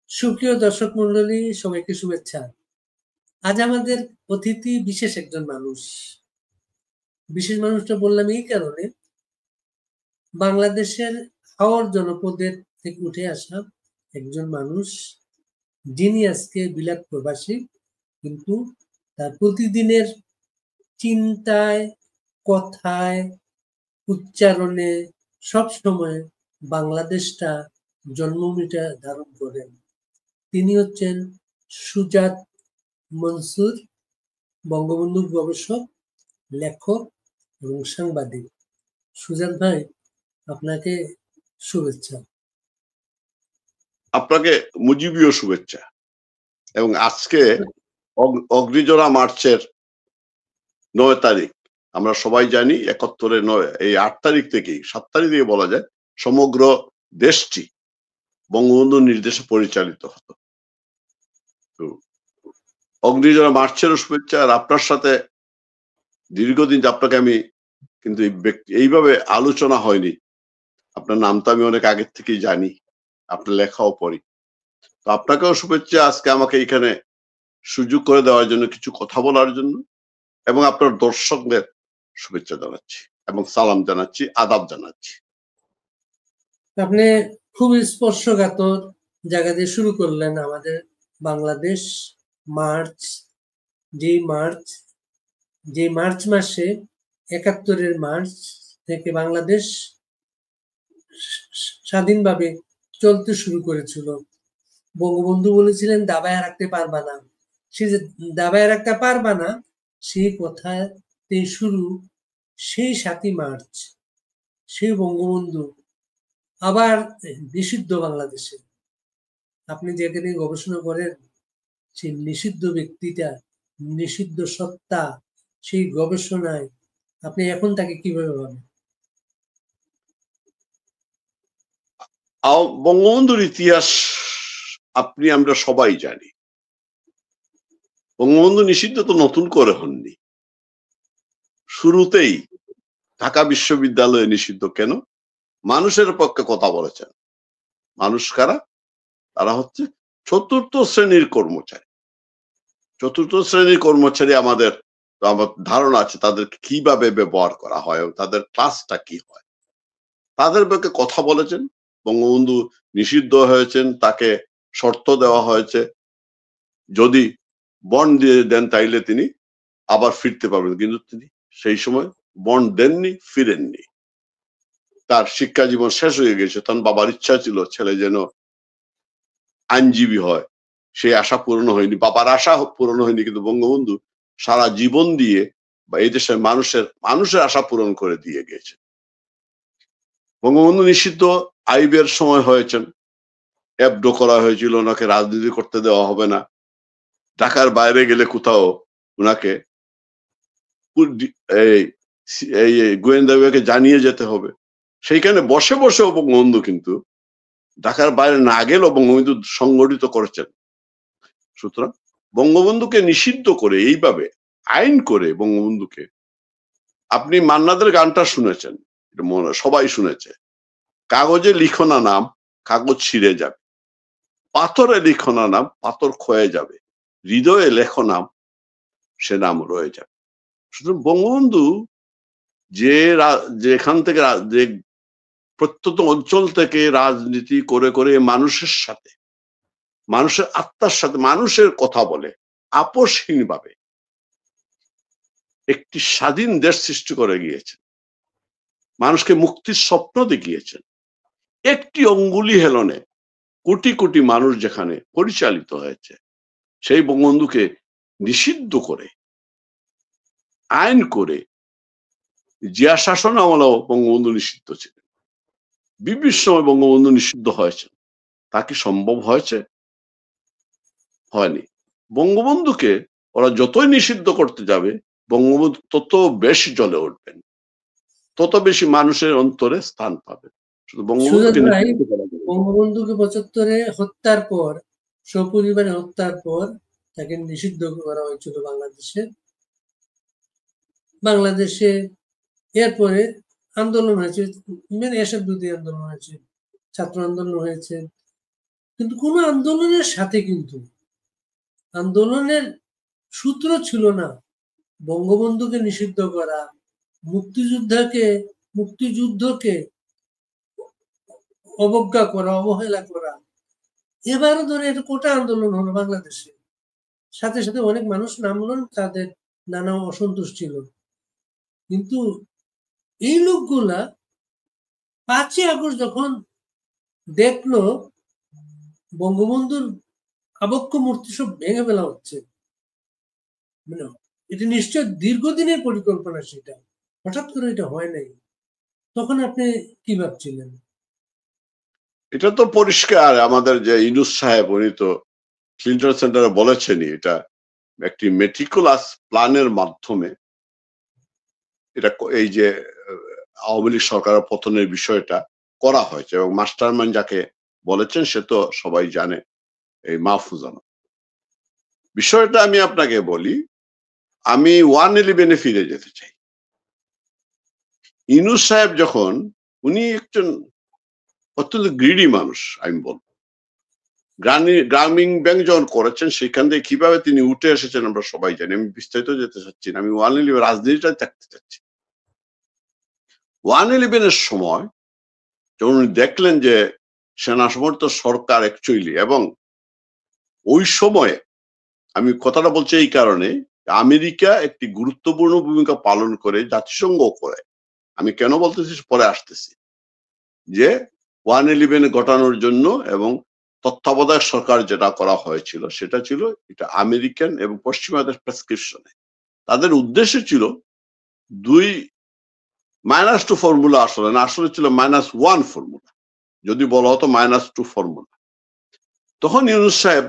সুপ্রিয় দর্শক মন্ডলী, সবাইকে শুভেচ্ছা। আজ আমাদের অতিথি বিশেষ একজন মানুষ। বিশেষ মানুষটা বললাম এই কারণে, বাংলাদেশের হাওর জনপদের থেকে উঠে আসা একজন মানুষ, যিনি আজকে বিলাত প্রবাসী, কিন্তু তার প্রতিদিনের চিন্তায়, কথায়, উচ্চারণে সবসময় বাংলাদেশটা জন্মভূমিটা ধারণ করেন। তিনি হচ্ছেন সুজাত মনসুর, বঙ্গবন্ধুর গবেষক, লেখক এবং সাংবাদিক। সুজাত ভাই, আপনাকে শুভেচ্ছা। আপনাকে মুজিবীয় শুভেচ্ছা। এবং আজকে অগ্নিজোড়া মার্চের 9 তারিখ, আমরা সবাই জানি 71-এর 9, এই 8 তারিখ থেকেই 7 তারিখ থেকে বলা যায় সমগ্র দেশটি বঙ্গবন্ধুর নির্দেশে পরিচালিত হতো। অগ্নিজোড়া মার্চেরও শুভেচ্ছা। আর আপনার সাথে দীর্ঘদিন আপনাকে আমি কিন্তু এইভাবে আলোচনা হয়নি। আপনার নামটা আমি অনেক আগের থেকেই জানি, আপনার লেখাও পড়ি। তো আপনাকেও শুভেচ্ছা আজকে আমাকে এখানে সুযোগ করে দেওয়ার জন্য, কিছু কথা বলার জন্য, এবং আপনার দর্শকদের শুভেচ্ছা জানাচ্ছি এবং সালাম জানাচ্ছি, আদাব জানাচ্ছি। আপনি খুব স্পর্শকাতর জায়গা দিয়ে শুরু করলেন। আমাদের বাংলাদেশ মার্চ, যে মার্চ মাসে 71-এর মার্চ থেকে বাংলাদেশ স্বাধীনভাবে চলতে শুরু করেছিল। বঙ্গবন্ধু বলেছিলেন দাবায় রাখতে পারবা না। সে যে দাবায় রাখতে পারবা না, সেই কথাতে শুরু সেই 7ই মার্চ। সেই বঙ্গবন্ধু আবার নিষিদ্ধ বাংলাদেশে। আপনি যেখানে গবেষণা করেন, সেই নিষিদ্ধ ব্যক্তিটা, নিষিদ্ধ সত্তা, সেই গবেষণায় আপনি এখন তাকে কিভাবে ভাবেন? বঙ্গবন্ধুর ইতিহাস আপনি আমরা সবাই জানি। বঙ্গবন্ধু নিষিদ্ধ তো নতুন করে হননি। শুরুতেই ঢাকা বিশ্ববিদ্যালয়ে নিষিদ্ধ কেন? মানুষের পক্ষে কথা বলেছেন। মানুষ কারা? তারা হচ্ছে চতুর্থ শ্রেণীর কর্মচারী। চতুর্থ শ্রেণীর কর্মচারী আমাদের ধারণা আছে তাদের কিভাবে ব্যবহার করা হয় এবং তাদের ক্লাসটা কি হয়। তাদের পক্ষে কথা বলেছেন। বঙ্গবন্ধু নিষিদ্ধ হয়েছেন, তাকে শর্ত দেওয়া হয়েছে যদি বন্ড দিয়ে দেন তাইলে তিনি আবার ফিরতে পারবেন, কিন্তু তিনি সেই সময় বন্ড দেননি, ফিরেননি। তার শিক্ষা জীবন শেষ হয়ে গেছে। তখন বাবার ইচ্ছা ছিল ছেলে যেন আইনজীবী হয়, সেই আশা পূরণ হয়নি, বাবার আশা পূরণ হয়নি, কিন্তু বঙ্গবন্ধু সারা জীবন দিয়ে বা এই দেশের মানুষের আশা পূরণ করে দিয়ে গেছে। বঙ্গবন্ধু নিষিদ্ধ আইবের সময় হয়েছেন, অ্যাবডো করা হয়েছিল, ওনাকে রাজনীতি করতে দেওয়া হবে না, ঢাকার বাইরে গেলে কোথাও ওনাকে এই গোয়েন্দা বিভাগকে জানিয়ে যেতে হবে। সেইখানে বসে বসেও বঙ্গবন্ধু কিন্তু ঢাকার বাইরে না গেলেও বঙ্গবন্ধু সংগঠিত করেছেন। সুতরাং বঙ্গবন্ধুকে নিষিদ্ধ করে এইভাবে আইন করে বঙ্গবন্ধুকে, আপনি মান্নাদের গানটা শুনেছেন, সবাই শুনেছে, কাগজে লিখো না নাম, কাগজ ছিঁড়ে যাবে, পাথরে লিখো না নাম, পাথর ক্ষয়ে যাবে, হৃদয়ে লেখো নাম, সে নাম রয়ে যাবে। সুতরাং বঙ্গবন্ধু যেখান থেকে যে প্রত্যন্ত অঞ্চল থেকে রাজনীতি করে করে মানুষের সাথে, মানুষের আত্মার সাথে মানুষের কথা বলে আপোষহীন ভাবে একটি স্বাধীন দেশ সৃষ্টি করে গিয়েছেন, মানুষকে মুক্তির স্বপ্ন দেখিয়েছেন। একটি অঙ্গুলি হেলনে কোটি কোটি মানুষ যেখানে পরিচালিত হয়েছে, সেই বঙ্গবন্ধুকে নিষিদ্ধ করে আইন করে, জিয়া শাসন আমলেও বঙ্গবন্ধু নিষিদ্ধ ছিলেন, বিভিন্ন সময় বঙ্গবন্ধু নিষিদ্ধ হয়েছেন। তা কি সম্ভব হয়েছে? হয়নি। বঙ্গবন্ধুকে ওরা যতই নিষিদ্ধ করতে যাবে, বঙ্গবন্ধু তত বেশি জ্বলে উঠবেন, তত বেশি মানুষের অন্তরে স্থান পাবেন। শুধু বঙ্গবন্ধুকে বঙ্গবন্ধুকে 75-এ হত্যার পর, সপরিবারে হত্যার পর তাকে নিষিদ্ধ করা হয়েছিল বাংলাদেশে। এরপরে আন্দোলন হয়েছে, এসব দুটি আন্দোলন হয়েছে, ছাত্র আন্দোলন হয়েছে। কিন্তু কোন আন্দোলনের সাথে কিন্তু আন্দোলনের সূত্র ছিল না বঙ্গবন্ধুকে নিষিদ্ধ করা, মুক্তিযুদ্ধকে অবজ্ঞা করা, অবহেলা করা। এবারও ধরে এটা কোটা আন্দোলন হলো বাংলাদেশে, সাথে সাথে অনেক মানুষ নামলেন, তাদের নানা অসন্তোষ ছিল। কিন্তু এই লোকগুলা 5ই আগস্ট যখন দেখলো বঙ্গবন্ধুর আবক্ষ মূর্তি সব ভেঙে ফেলা হচ্ছে, মানে এটা নিশ্চয় দীর্ঘদিনের পরিকল্পনা, সেটা হঠাৎ করে এটা হয় নাই। তখন আপনি কি ভাবছিলেন? এটা তো পরিষ্কার, আমাদের যে ইউনূস সাহেব উনি তো ক্লিন্টন সেন্টারে বলেছেনই, এটা একটি মেটিকুলাস প্ল্যানের মাধ্যমে এটা এই যে আওয়ামী লীগ সরকারের পতনের বিষয়টা করা হয়েছে, এবং মাস্টারমাইন্ড যাকে বলেছেন সে তো সবাই জানে, এই মাহফুজ আলম। বিষয়টা আমি আপনাকে বলি, আমি 111-এ ফিরে যেতে চাই। ইউনূস সাহেব যখন, উনি একজন অত্যন্ত গ্রিডি মানুষ, আমি বলবো। গ্রামীণ ব্যাংক যখন করেছেন সেখান থেকে কিভাবে তিনি উঠে এসেছেন আমরা সবাই জানি, আমি বিস্তারিত যেতে চাচ্ছি না, আমি 111 রাজনীতিটা থাকতে চাচ্ছি। 111-এর সময় যখন উনি দেখলেন যে সেনা সমর্থিত সরকার অ্যাকচুয়ালি, এবং ওই সময়ে আমি কথাটা বলছি এই কারণে, আমেরিকা একটি গুরুত্বপূর্ণ ভূমিকা পালন করে, জাতিসংঘ করে, আমি কেন বলতেছি পরে আসতেছি, যে 111 ঘটানোর জন্য এবং তত্ত্বাবধায়ক সরকার যেটা করা হয়েছিল সেটা ছিল এটা আমেরিকান এবং পশ্চিমাদের প্রেসক্রিপশনে। তাদের উদ্দেশ্য ছিল -2 ফর্মুলা, আসলে না, আসলে ছিল -1 ফর্মুলা, যদি বলা হতো -2 ফর্মুলা। তখন ইউনূস সাহেব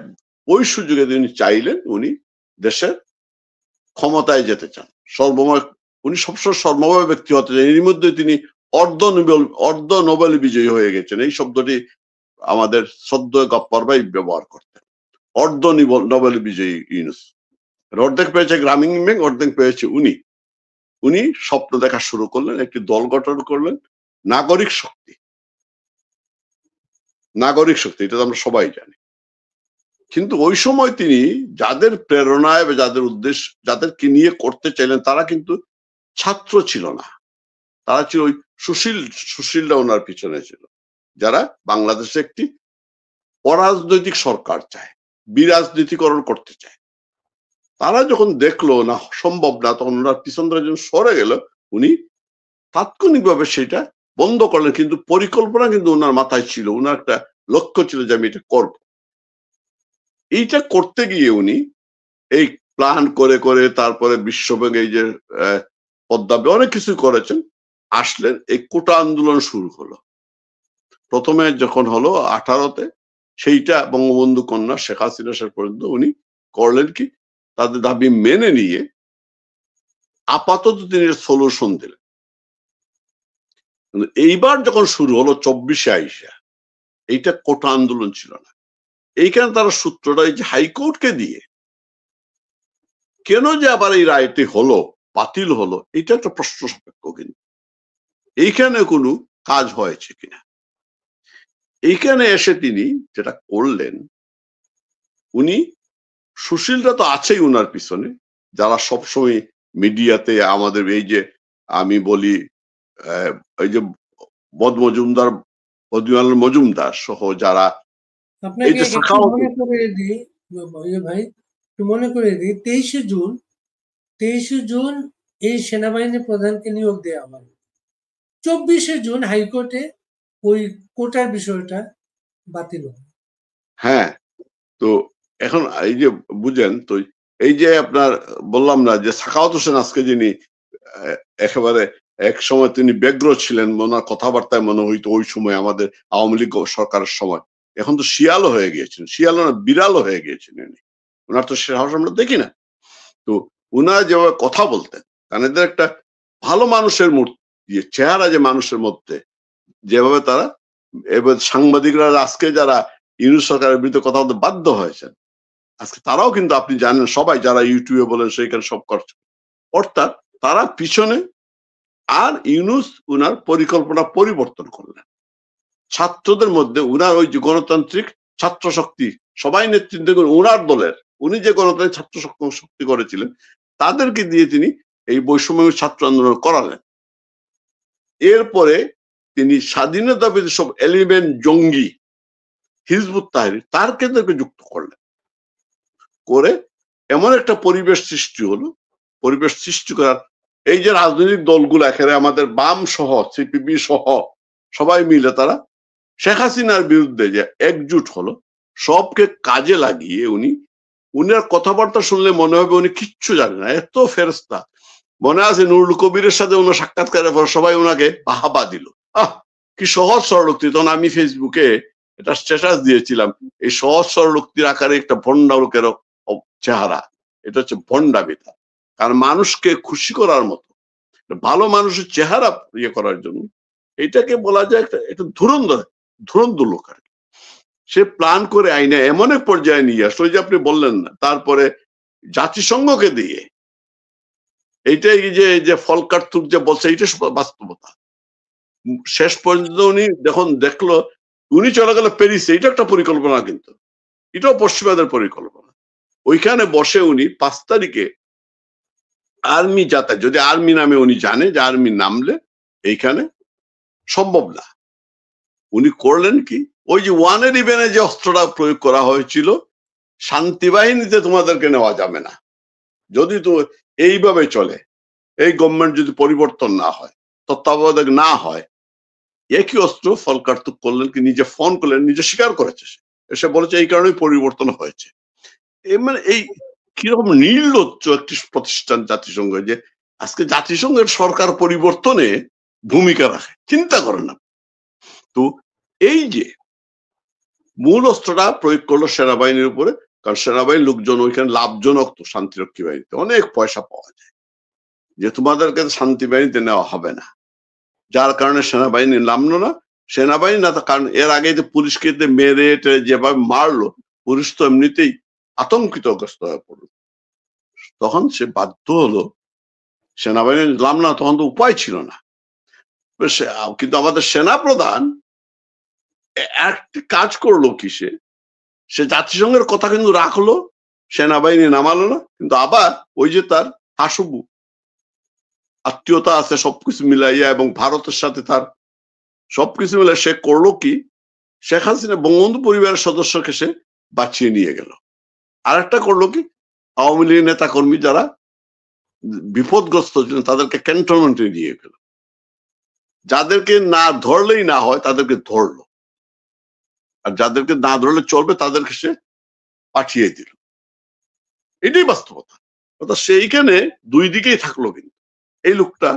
ওই সুযোগে তিনি চাইলেন উনি দেশের ক্ষমতায় যেতে চান, উনি সবসময় সর্বময় ব্যক্তি হতে চান। এর মধ্যে তিনি অর্ধ নোবেল বিজয়ী হয়ে গেছেন, এই শব্দটি আমাদের শ্রদ্ধেয় গপ্পর ভাই ব্যবহার করতেন। অর্ধ নোবেল বিজয়ী ইউনূস, অর্ধেক পেয়েছে গ্রামীণ ব্যাংক, অর্ধেক পেয়েছে উনি। উনি স্বপ্ন দেখা শুরু করলেন, একটি দল গঠন করলেন, নাগরিক শক্তি, এটা তো আমরা সবাই জানি। কিন্তু ওই সময় তিনি যাদের প্রেরণায় বা যাদের উদ্দেশ্য, যাদেরকে নিয়ে করতে চাইলেন, তারা কিন্তু ছাত্র ছিল না, তারা ছিল ওই সুশীলরা ওনার পিছনে ছিল, যারা বাংলাদেশে একটি অরাজনৈতিক সরকার চায়, বিরাজনীতিকরণ করতে চায়। তারা যখন দেখলো না সম্ভব না, তখন ওনার পিছন ধরে যখন সরে গেল, উনি তাৎক্ষণিকভাবে সেটা বন্ধ করলেন। কিন্তু পরিকল্পনা কিন্তু ওনার মাথায় ছিল, ওনার একটা লক্ষ্য ছিল যে আমি এটা করব। এইটা করতে গিয়ে উনি এই প্ল্যান করে করে, তারপরে বিশ্বব্যাংক, এই যে পদ্মাবে অনেক কিছু করেছেন, আসলেন, এই কোটা আন্দোলন শুরু হলো। প্রথমে যখন হলো 18-তে, সেইটা বঙ্গবন্ধু কন্যা শেখ হাসিনা শেষ পর্যন্ত উনি করলেন কি, তাদের দাবি মেনে নিয়ে আপাতত তিনি সলিউশন দিলেন। এইবার যখন শুরু হলো 24-এ আইসা, এইটা কোটা আন্দোলন ছিল না। এইখানে তারা সূত্রটা এই যে হাইকোর্টকে দিয়ে কেন যে আবার এই রায়টি হলো, বাতিল হলো, এটা একটা প্রশ্ন সাপেক্ষ। কিন্তু এইখানে কোনো কাজ হয়েছে কিনা, এইখানে এসে তিনি যেটা করলেন, উনি সুশীলরা তো আছেই উনার পিছনে, যারা সবসময় মিডিয়াতে আমাদের এই যে আমি বলি এই যে মজুমদার সহ যারা, এই আপনাকে যে একটু মনে করে দিই ভাই, একটু মনে করে দিই, 23শে জুন এই সেনাবাহিনী প্রধানকে নিয়োগ দেওয়া হয়। 24শে জুন হাইকোর্টে ওই কোটার বিষয়টা বাতিল হয়। হ্যাঁ, তো এখন এই যে বুঝেন তো, এই যে আপনার বললাম না যে সাখাওয়াত হোসেন আজকে, যিনি একেবারে এক সময় তিনি ব্যগ্র ছিলেন, ওনার কথাবার্তায় মনে হইতো ওই সময় আমাদের আওয়ামী লীগ সরকারের সময়, এখন তো শিয়ালও হয়ে গিয়েছেন, শিয়ালও না বিড়ালও হয়ে গিয়েছেন উনি, ওনার তো সাহস আমরা দেখি না। তো উনার যেভাবে কথা বলতেন, তাদের একটা ভালো মানুষের মূর্তি, চেহারা যে মানুষের মধ্যে, যেভাবে তারা এবার সাংবাদিকরা আজকে যারা ইউনূস সরকারের বিরুদ্ধে কথা বলতে বাধ্য হয়েছেন, আজকে তারাও কিন্তু আপনি জানেন, সবাই যারা ইউটিউবে বলেন সেইখানে সব করছে, অর্থাৎ তারা পিছনে। আর ইউনূস উনার পরিকল্পনা পরিবর্তন করলেন, ছাত্রদের মধ্যে উনার ওই যে গণতান্ত্রিক ছাত্র শক্তি সবাই নেতৃত্ব করে ওনার দলের, উনি যে গণতান্ত্রিক ছাত্র শক্তি করেছিলেন তাদেরকে দিয়ে তিনি এই বৈষম্য ছাত্র আন্দোলন করালেন। এরপরে তিনি স্বাধীনতা বিরোধী সব এলিমেন্ট জঙ্গি হিজবুত তাহরির তার কেন্দ্রকে যুক্ত করলেন, করে এমন একটা পরিবেশ সৃষ্টি হলো। পরিবেশ সৃষ্টি করার এই যে রাজনৈতিক দলগুলো এখানে আমাদের বাম সহ সিপিবি সহ সবাই মিলে তারা শেখ হাসিনার বিরুদ্ধে যে একজুট হলো, সবকে কাজে লাগিয়ে উনার কথাবার্তা শুনলে মনে হবে উনি কিচ্ছু জানেন না, এত ফেরেস্তা। মনে আছে নুরুল কবিরের সাথে ওনার সাক্ষাৎকারের পর সবাই ওনাকে বাহাবা দিল। কি সহজ সরলোক্তি। তখন আমি ফেসবুকে এটা স্ট্যাটাস দিয়েছিলাম, এই সহজ সরলোক্তির আকারে একটা ভণ্ডা লোকের চেহারা, এটা হচ্ছে ভণ্ডামিতা। কারণ মানুষকে খুশি করার মতো ভালো মানুষের চেহারা ইয়ে করার জন্য এটাকে বলা যায় একটা ধুরন্ধর লোক আর কি। সে প্ল্যান করে আইনে এমন এক পর্যায়ে নিয়ে আসলো, যে আপনি বললেন না, তারপরে জাতিসংঘকে দিয়ে এইটাই যে ফলকার তুক যে বলছে এইটা বাস্তবতা। শেষ পর্যন্ত উনি যখন দেখলো উনি চলে গেল প্যারিসে, এটা একটা পরিকল্পনা, কিন্তু এটাও পশ্চিমাদের পরিকল্পনা। ওইখানে বসে উনি 5 তারিখে আর্মি যাতায়াত, যদি আর্মি নামে উনি জানে যে আর্মি নামলে এইখানে সম্ভব না, উনি করলেন কি, ওই যে 111 যে অস্ত্রটা প্রয়োগ করা হয়েছিল, শান্তি বাহিনীতে তোমাদেরকে নেওয়া যাবে না, যদি তো এইভাবে চলে, এই গভর্নমেন্ট যদি পরিবর্তন না হয়, তত্ত্বাবধায়ক না হয়, একই অস্ত্র ফলকার্তুক করলেন কি, নিজে ফোন করলেন, নিজে স্বীকার করেছে, এসে বলেছে এই কারণেই পরিবর্তন হয়েছে। মানে এই কিরকম নির্লজ্জ একটি প্রতিষ্ঠান জাতিসংঘ, যে আজকে জাতিসংঘের সরকার পরিবর্তনে ভূমিকা রাখে, চিন্তা করেন না। তো এই যে মূল অস্ত্রটা প্রয়োগ করলো সেনাবাহিনীর উপরে, কারণ সেনাবাহিনীর লোকজন ওইখানে লাভজনক, তো শান্তিরক্ষী বাহিনীতে অনেক পয়সা পাওয়া যায়, যে তোমাদেরকে শান্তি বাহিনীতে নেওয়া হবে না, যার কারণে সেনাবাহিনী নামলো না। সেনাবাহিনী না, কারণ এর আগে যে পুলিশকে মেরে যেভাবে মারলো, পুলিশ তো এমনিতেই আতঙ্কিতগ্রস্ত হয়ে পড়ল। তখন সে বাধ্য হলো, সেনাবাহিনী নাম না, তখন তো উপায় ছিল না। কিন্তু আমাদের সেনা প্রধান একটি কাজ করলো কি, সে জাতিসংঘের কথা কিন্তু রাখলো, সেনাবাহিনী নামালো না, কিন্তু আবার ওই যে তার হাসুবু আত্মীয়তা আছে সবকিছু মিলাইয়া, এবং ভারতের সাথে তার সবকিছু মিলাই সে করলো কি, শেখ হাসিনা বঙ্গবন্ধু পরিবারের সদস্যকে সে বাঁচিয়ে নিয়ে গেল। আর একটা করলো কি, আওয়ামী লীগের নেতা কর্মী যারা বিপদগ্রস্ত ছিলেন তাদেরকে ক্যান্টনমেন্টে নিয়ে গেল, যাদেরকে না ধরলেই না হয় তাদেরকে ধরলো, আর যাদেরকে না ধরলে চলবে তাদেরকে সে পাঠিয়ে দিল। এটাই বাস্তবতা। অর্থাৎ সেইখানে দুই দিকেই থাকলো, কিন্তু এই লোকটা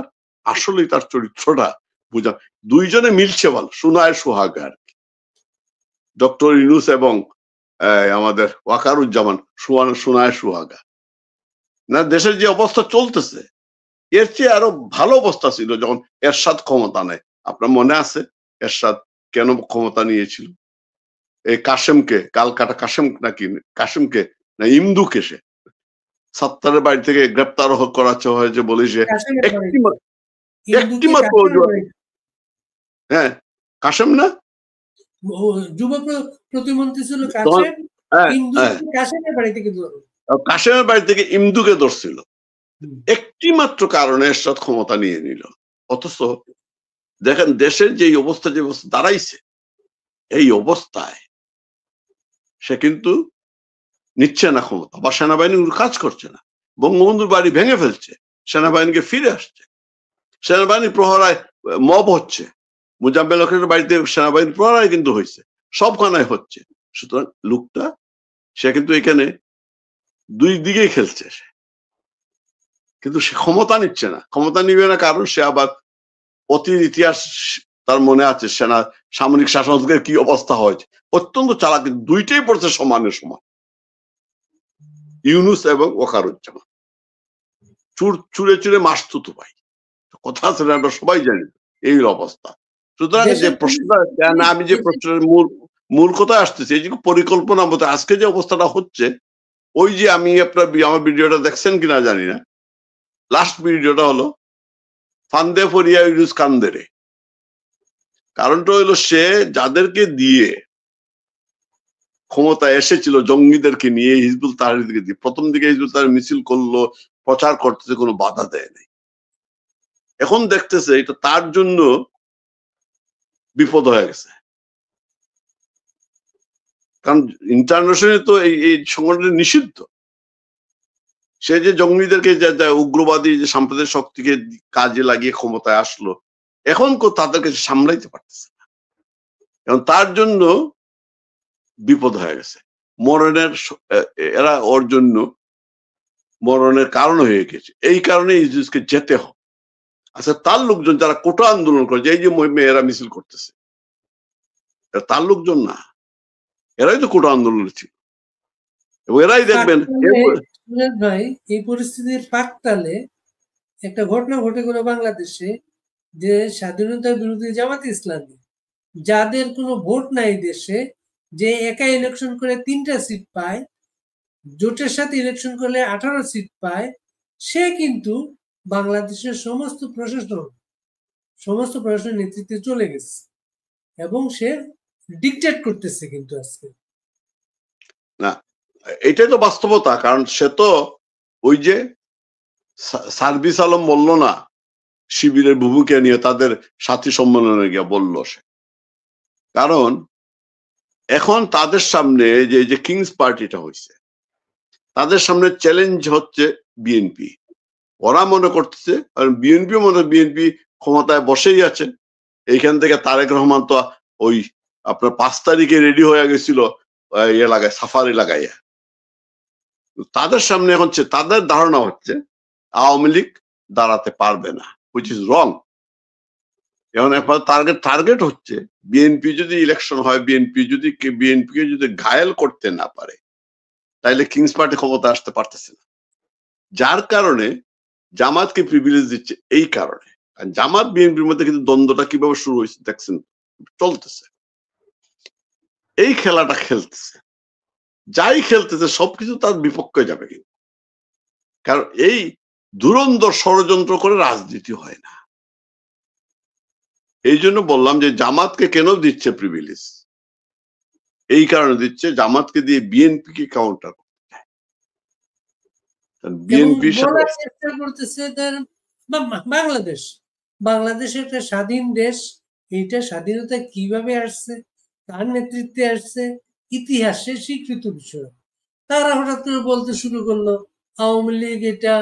আসলেই তার চরিত্রটা বুঝা, দুইজনে মিলছে ভালো, সুনায় সোহাগা আর কি। ডক্টর ইউনূস এবং আমাদের ওয়াকারুজ্জামান সুনায় সোহাগা। না, দেশের যে অবস্থা চলতেছে এর চেয়ে আরো ভালো অবস্থা ছিল যখন এরশাদ ক্ষমতা নেয়। আপনার মনে আছে এরশাদ কেন ক্ষমতা নিয়েছিল? এই কাশেমকে, কালকাটা কাশেম নাকি কাশেমকে না ইমদুকে সে সাত্তারের বাড়ি থেকে গ্রেপ্তার করাচ্ছে হয়েছে বলে যে একটি মাত্র, হ্যাঁ কাশেম না, যুব প্রতিমন্ত্রী ছিল কাশেমের বাড়ি থেকে ইমদুকে ধরছিল, একটি মাত্র কারণে এরশাদ ক্ষমতা নিয়ে নিল। অথচ দেখেন দেশের যে অবস্থা দাঁড়াইছে, এই অবস্থায় সে কিন্তু নিচ্ছে না ক্ষমতা, বা সেনাবাহিনী কাজ করছে না। বঙ্গবন্ধুর বাড়ি ভেঙে ফেলছে, সেনাবাহিনীকে ফিরে আসছে, সেনাবাহিনী প্রহরায় মব হচ্ছে, মুজাম্মেল হকের বাড়িতে সেনাবাহিনী প্রহরায় কিন্তু হয়েছে, সবখানায় হচ্ছে। সুতরাং লোকটা সে কিন্তু এখানে দুই দিকেই খেলছে, সে কিন্তু সে ক্ষমতা নিচ্ছে না। ক্ষমতা নিবে না কারণ সে আবার অতীত ইতিহাস তার মনে আছে, সামরিক শাসকের কি অবস্থা হয়েছে, অত্যন্ত চালাক, দুইটাই পড়ছে সমানের সমান, ইউনূস এবং ওয়াকারুজ্জামান। চুরে চুরে মাস তুতু ভাই, কথা আছে না, আমরা সবাই জানি এই অবস্থা। সুতরাং যে প্রশ্নটা, আমি যে প্রশ্নের মূল কথা আসতেছি, এই যে পরিকল্পনা মতো আজকে যে অবস্থাটা হচ্ছে, ওই যে আমি আমার ভিডিওটা দেখছেন কিনা জানি না, লাস্ট ভিডিওটা হলো ফান্দে ফরিয়া ইউনূস কান্দেরে। কারণটা হইলো সে যাদেরকে দিয়ে ক্ষমতায় এসেছিল জঙ্গিদেরকে নিয়ে, হিজবুল তাহরিরকে দিয়ে। প্রথম দিকে হিজবুল তাহরির মিছিল করলো, প্রচার করতেছে, কোনো বাধা দেয় নাই। এখন দেখতেছে এটা তার জন্য বিপদ হয়ে গেছে, কারণ ইন্টারন্যাশনালি তো এই সংগঠন নিষিদ্ধ। সে যে জঙ্গিদেরকে উগ্রবাদী যে সাম্প্রদায়িক শক্তিকে কাজে লাগিয়ে ক্ষমতায় আসলো, এখন তাদেরকে সামলাইতে পারতেছে না, এবং তার জন্য বিপদ হয়ে গেছে। মরণের এরা ওর জন্য মরণের কারণ হয়ে গেছে। এই কারণে ইদ্রিসকে যেতে হবে। আচ্ছা, তার লোকজন যারা কোটা আন্দোলন করে, এই যে মেয়েরা মিছিল করতেছে, তার লোকজন না, এরাই তো কোটা আন্দোলনে ছিল, এবং এরাই দেখবেন। ভাই, এই পরিস্থিতির পাকতালে একটা ঘটনা ঘটে গেল বাংলাদেশে, যে স্বাধীনতা বিরোধী জামাত ইসলামী, যাদের কোনো ভোট নাই দেশে, যে একা ইলেকশন করে 3টা সিট পায়, জোটের সাথে ইলেকশন করলে 18 সিট পায়, সে কিন্তু বাংলাদেশের সমস্ত প্রশাসনের নেতৃত্বে চলে গেছে, এবং সে ডিকটেট করতেছে কিন্তু আজকে। না, এটাই তো বাস্তবতা। কারণ সে তো ওই যে সার্ভিস আলম বলল না, শিবিরের বুবুকে নিয়ে তাদের সাথী সম্মেলনে গিয়ে বলল সে। কারণ এখন তাদের সামনে যে কিংস পার্টিটা হয়েছে, তাদের সামনে চ্যালেঞ্জ হচ্ছে বিএনপি। ওরা মনে করতেছে, বিএনপি ক্ষমতায় বসেই আছে। এইখান থেকে তারেক রহমান তো ওই আপনার 5 তারিখে রেডি হয়ে গেছিল এলাকায়, সাফারি লাগাইয়া। তাদের সামনে এখন তাদের ধারণা হচ্ছে আওয়ামী লীগ দাঁড়াতে পারবে না, হুইচ ইজ রং। এখন টার্গেট হচ্ছে বিএনপি যদি ইলেকশন হয়, বিএনপিকে যদি ঘায়েল করতে না পারে, তাইলে কিংস পার্টি ক্ষমতা আসতে পারতেছে না। যার কারণে জামাতকে প্রিভিলেজ দিচ্ছে। এই কারণে জামাত বিএনপির মধ্যে কিন্তু দ্বন্দ্বটা কিভাবে শুরু হয়েছে দেখছেন, চলতেছে। এই খেলাটা খেলতেছে, যাই খেলতেছে সবকিছু তার বিপক্ষে যাবে কিন্তু। কারণ এই ধুরন্ধর ষড়যন্ত্র করে রাজনীতি হয় না। এই জন্য বললাম যে জামাতকে কেন দিচ্ছে প্রিভিলেজ, এই কারণে দিচ্ছে জামাতকে দিয়ে বিএনপি কে কাউন্টার করতে চায়। বিএনপি চেষ্টা করতেছে বাংলাদেশ একটা স্বাধীন দেশ, এইটা স্বাধীনতা কিভাবে আসছে, তার নেতৃত্বে আসছে, ইতিহাসে স্বীকৃত বিষয়। তারা হঠাৎ করে বলতে শুরু করলো আওয়ামী লীগ এটা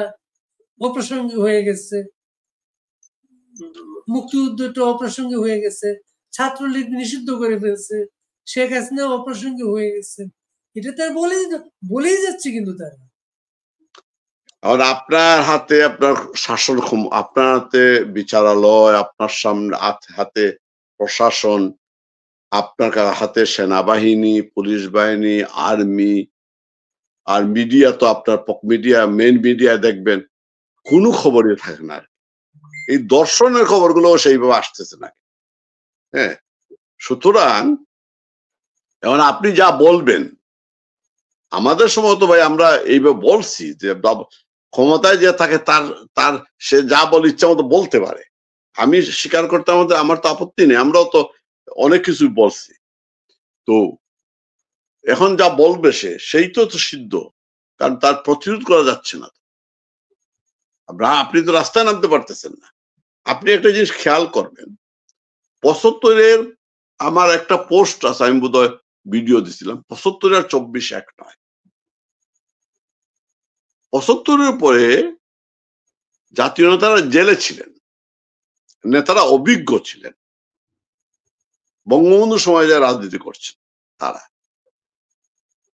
অপ্রাসঙ্গিক হয়ে গেছে, মুক্তিযুদ্ধটা অপ্রাসঙ্গিক হয়ে গেছে, ছাত্রলীগ নিষিদ্ধ করে ফেলছে, শেখ হাসিনা অপ্রাসঙ্গিক হয়ে গেছে। এটা তার বলেই যাচ্ছে কিন্তু তারা। আর আপনার হাতে আপনার শাসন, আপনার হাতে বিচারালয়, আপনার সামনে হাতে প্রশাসন, আপনার হাতে সেনাবাহিনী, পুলিশ বাহিনী, আর্মি, আর মিডিয়া তো আপনার মেন মিডিয়া দেখবেন কোনো খবরই থাকে না। এই দর্শনের খবরগুলো সেইভাবে আসতেছে না। হ্যাঁ, সুতরাং এখন আপনি যা বলবেন, আমাদের সময় তো ভাই আমরা এইভাবে বলছি যে ক্ষমতায় যে থাকে তার সে যা বলে ইচ্ছা মতো বলতে পারে। আমি স্বীকার করতে আমার তো আপত্তি নেই, আমরাও তো অনেক কিছু বলছি। তো এখন যা বলবে সেই তো সিদ্ধ, কারণ তার প্রতিরোধ করা যাচ্ছে না। আপনি তো রাস্তায় নামতে পারতেছেন না। আপনি একটা জিনিস খেয়াল করবেন, 75-এর আমার একটা পোস্ট আছে, আমি বোধহয় ভিডিও দিছিলাম, 75 আর 24 এক নয়। 75-এর পরে জাতীয় নেতারা জেলে ছিলেন, নেতারা অভিজ্ঞ ছিলেন, বঙ্গবন্ধু সময় যা রাজনীতি করছেন তারা।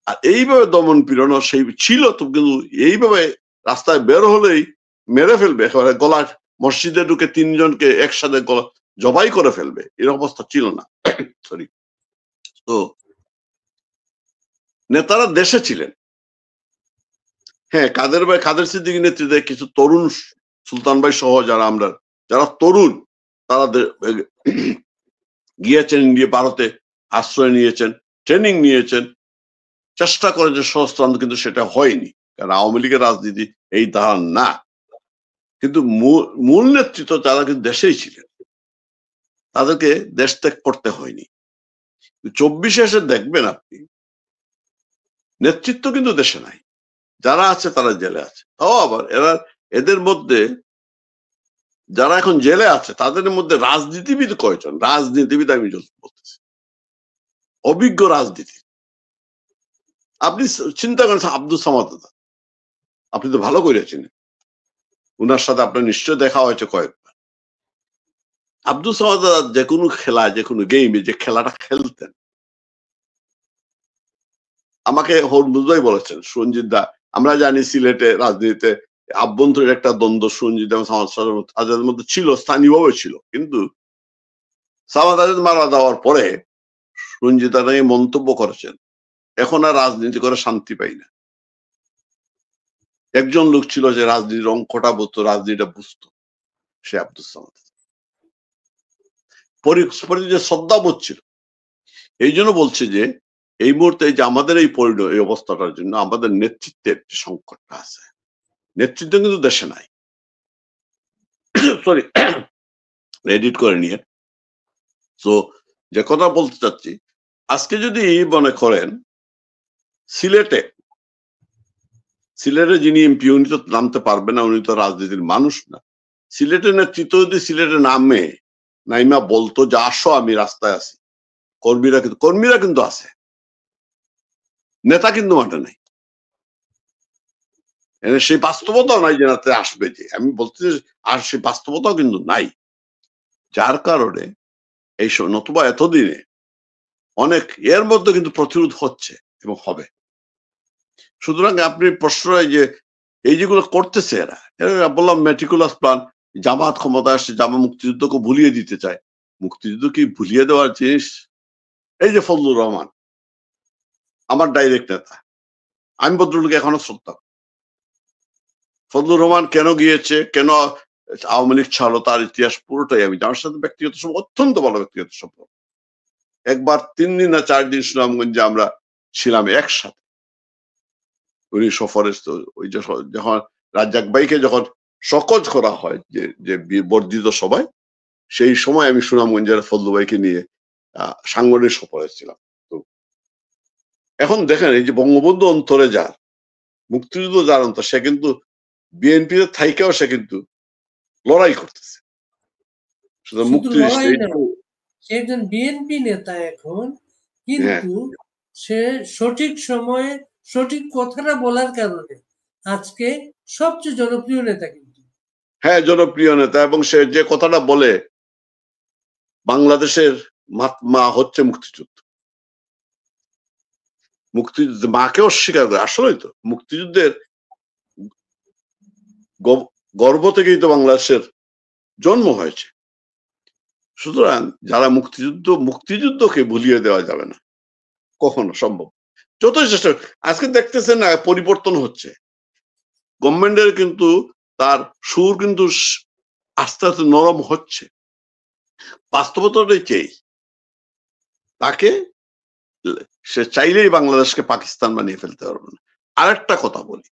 আর এইভাবে দমন পীড়ন সেই ছিল তো, কিন্তু এইভাবে রাস্তায় বের হলেই মেরে ফেলবে, গলা মসজিদে ঢুকে 3 জনকে একসাথে জবাই করে ফেলবে, এর অবস্থা ছিল না। সরি। তো নেতারা দেশে ছিলেন। হ্যাঁ, কাদের সিদ্দিকীর নেতৃত্বে কিছু তরুণ, সুলতান ভাই সহ যারা তরুণ, তারা গিয়েছেন ইন্ডিয়া, ভারতে আশ্রয় নিয়েছেন, ট্রেনিং নিয়েছেন, চেষ্টা করেছেন সহস্রান্ত, কিন্তু সেটা হয়নি। কারণ আওয়ামী লীগের রাজনীতি এই ধারণ না। কিন্তু মূল নেতৃত্ব যারা কিন্তু দেশেই ছিলেন, তাদেরকে দেশ ত্যাগ করতে হয়নি। 24-এ এসে দেখবেন আপনি নেতৃত্ব কিন্তু দেশে নাই, যারা আছে তারা জেলে আছে। তাও আবার এদের মধ্যে যারা এখন জেলে আছে তাদের মধ্যে রাজনীতিবিদ কয়জন? রাজনীতিবিদ আমি বলতেছি, অভিজ্ঞ রাজনীতি। আপনি চিন্তা করেছেন আব্দুল সামাদ, আপনি তো ভালো করেছেন, উনার সাথে আপনার নিশ্চয় দেখা হয়েছে কয়েকবার। আব্দুল সামাদ যে কোনো খেলা, যে কোনো গেমে যে খেলাটা খেলতেন, আমাকে হরমুজাই বলেছেন, সঞ্জিত দা, আমরা জানি সিলেটে রাজনীতিতে আভ্যন্তরীণ একটা দ্বন্দ্ব সঞ্জিত এবং সামাদ আজাদের মধ্যে ছিল, স্থানীয়ভাবে ছিল, কিন্তু সামাদ আজাদ মারা যাওয়ার পরে সঞ্জিত দা মন্তব্য করেছেন, এখন আর রাজনীতি করে শান্তি পাই না। একজন লোক ছিল যে রাজনীতির অঙ্কটা বুঝতো, রাজনীতিটা বুঝতো, সে আব্দুল সামাদ। যে শ্রদ্ধাবোধ ছিল। এই জন্য বলছে যে এই মুহূর্তে যে আমাদের এই অবস্থাটার জন্য আমাদের নেতৃত্বের যে সংকটটা আছে, নেতৃত্ব কিন্তু দেশে নাই। সরি, এডিট করে নিয়ে। তো যে কথা বলতে চাচ্ছি, আজকে যদি মনে করেন সিলেটে যিনি এমপি, উনি তো নামতে পারবে না, উনি তো রাজনীতির মানুষ না। সিলেটের নেতৃত্ব যদি সিলেটে নাইমা বলতো যে আসো আমি রাস্তায় আছি, কর্মীরা কিন্তু আছে, নেতা কিন্তু মাঠে নাই। সেই বাস্তবতাও নাই যে নেতা আসবে, যে আমি বলতে, আর সেই বাস্তবতাও কিন্তু নাই। যার কারণে এই নতুবা এতদিনে অনেক এর মধ্যে কিন্তু প্রতিরোধ হচ্ছে এবং হবে। সুতরাং আপনি প্রশ্ন যে এই যেগুলো করতেছে এরা বললাম মেটিকুলাস প্ল্যান, জামাত ক্ষমতা আসছে, মুক্তিযুদ্ধকে ভুলিয়ে দিতে চায়। মুক্তিযুদ্ধ কি ভুলিয়ে দেওয়ার জিনিস? এই যে ফজলুর রহমান আমার ডাইরেক্ট নেতা, আমি ভদ্রলোক এখনো শ্রদ্ধা। ফজলুর রহমান কেন গিয়েছে, কেন আওয়ামী লীগ ছাড়লো, তার ইতিহাস পুরোটাই আমি জানার সাথে ব্যক্তিগত সম্পর্ক, অত্যন্ত ভালো ব্যক্তিগত সম্পর্ক। একবার 3 দিন না 4 দিন সুনামগঞ্জে আমরা ছিলাম একসাথে, উনি সফরে। ওই যখন রাজ্জাক ভাইকে যখন সকজ করা হয় যে বর্ধিত সভায়, সেই সময় আমি সুনামগঞ্জের ফজলু ভাইকে নিয়ে সাংগঠনিক সফরে ছিলাম। তো এখন দেখেন এই যে বঙ্গবন্ধু অন্তরে যার, মুক্তিযুদ্ধ যার অন্তর, সে কিন্তু বিএনপির থাইকেও সে কিন্তু লড়াই করতেছে। সে একজন বিএনপি নেতা এখন, কিন্তু সে সঠিক সময়ে সঠিক কথাটা বলার কারণে আজকে সবচেয়ে জনপ্রিয় নেতা। কিন্তু হ্যাঁ, জনপ্রিয় নেতা, এবং সে যে কথাটা বলে বাংলাদেশের মা হচ্ছে মুক্তিযুদ্ধ, মাকে অস্বীকার করে। আসলেই তো মুক্তিযুদ্ধের গর্ব থেকেই তো বাংলাদেশের জন্ম হয়েছে। সুতরাং যারা মুক্তিযুদ্ধকে ভুলিয়ে দেওয়া যাবে না, কখনো সম্ভব। যতই চেষ্টা, আজকে দেখতেছেন না পরিবর্তন হচ্ছে, গভর্নমেন্টের কিন্তু তার সুর কিন্তু আস্তে আস্তে নরম হচ্ছে। বাস্তবতাটাই চাই, তাকে সে চাইলেই বাংলাদেশকে পাকিস্তান বানিয়ে ফেলতে পারবে না। আরেকটা কথা বলি,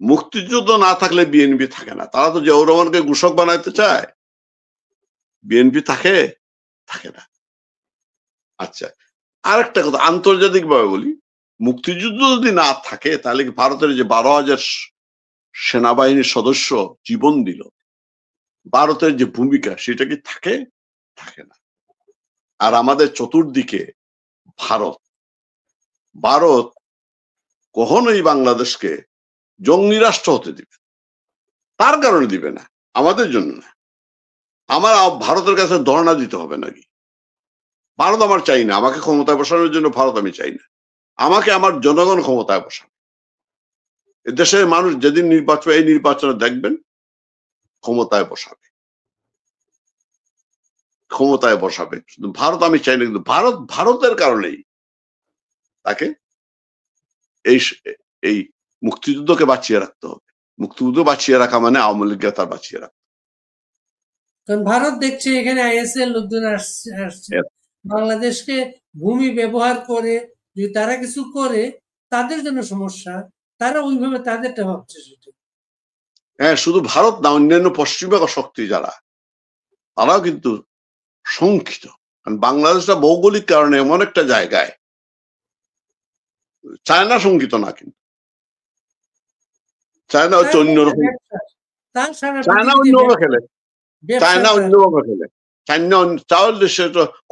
মুক্তিযুদ্ধ না থাকলে বিএনপি থাকে না। তারা তো জিয়াউর রহমানকে ঘোষক বানাইতে চায়, বিএনপি থাকে না। আচ্ছা, আরেকটা কথা আন্তর্জাতিক ভাবে বলি, মুক্তিযুদ্ধ যদি না থাকে তাহলে কি ভারতের যে 12,000 সেনাবাহিনীর সদস্য জীবন দিল, ভারতের যে ভূমিকা সেটা কি থাকে না। আর আমাদের চতুর্দিকে ভারত কখনোই বাংলাদেশকে জঙ্গি রাষ্ট্র হতে দিবে, তার কারণে দিবে না, আমাদের জন্য না। আমার ভারতের কাছে ধর্ণা দিতে হবে নাকি? ভারত আমার চাই না, আমাকে ক্ষমতায় বসানোর জন্য ভারত আমি চাই না, আমাকে আমার জনগণ ক্ষমতায় বসাবে। দেশের মানুষ যেদিন এই নির্বাচনে দেখবেন ক্ষমতায় বসাবে। শুধু ভারত আমি চাই না, কিন্তু ভারতের কারণেই তাকে এই মুক্তিযুদ্ধকে বাঁচিয়ে রাখতে হবে। মুক্তিযুদ্ধ বাঁচিয়ে রাখা মানে আওয়ামী লীগকে তার বাঁচিয়ে রাখা। কারণ ভারত দেখছে এখানে আইএসএল লোকজন আসছে, বাংলাদেশকে ভূমি ব্যবহার করে যদি তারা কিছু করে তাদের জন্য সমস্যা, তারা ওইভাবে তাদেরটা ভাবছে সেটা। হ্যাঁ, শুধু ভারত না, অন্যান্য পশ্চিমা শক্তি যারা, তারাও কিন্তু শঙ্কিত। কারণ বাংলাদেশটা ভৌগোলিক কারণে এমন একটা জায়গায় চায়না সঙ্গীত না, কিন্তু চায়না হচ্ছে অন্যরকম। তার সারা চায়না পৃথিবীতে অন্যভাবে খেলে, চায়না ব্যবসা অন্যভাবে খেলে। চায়না চাওয়ার দেশে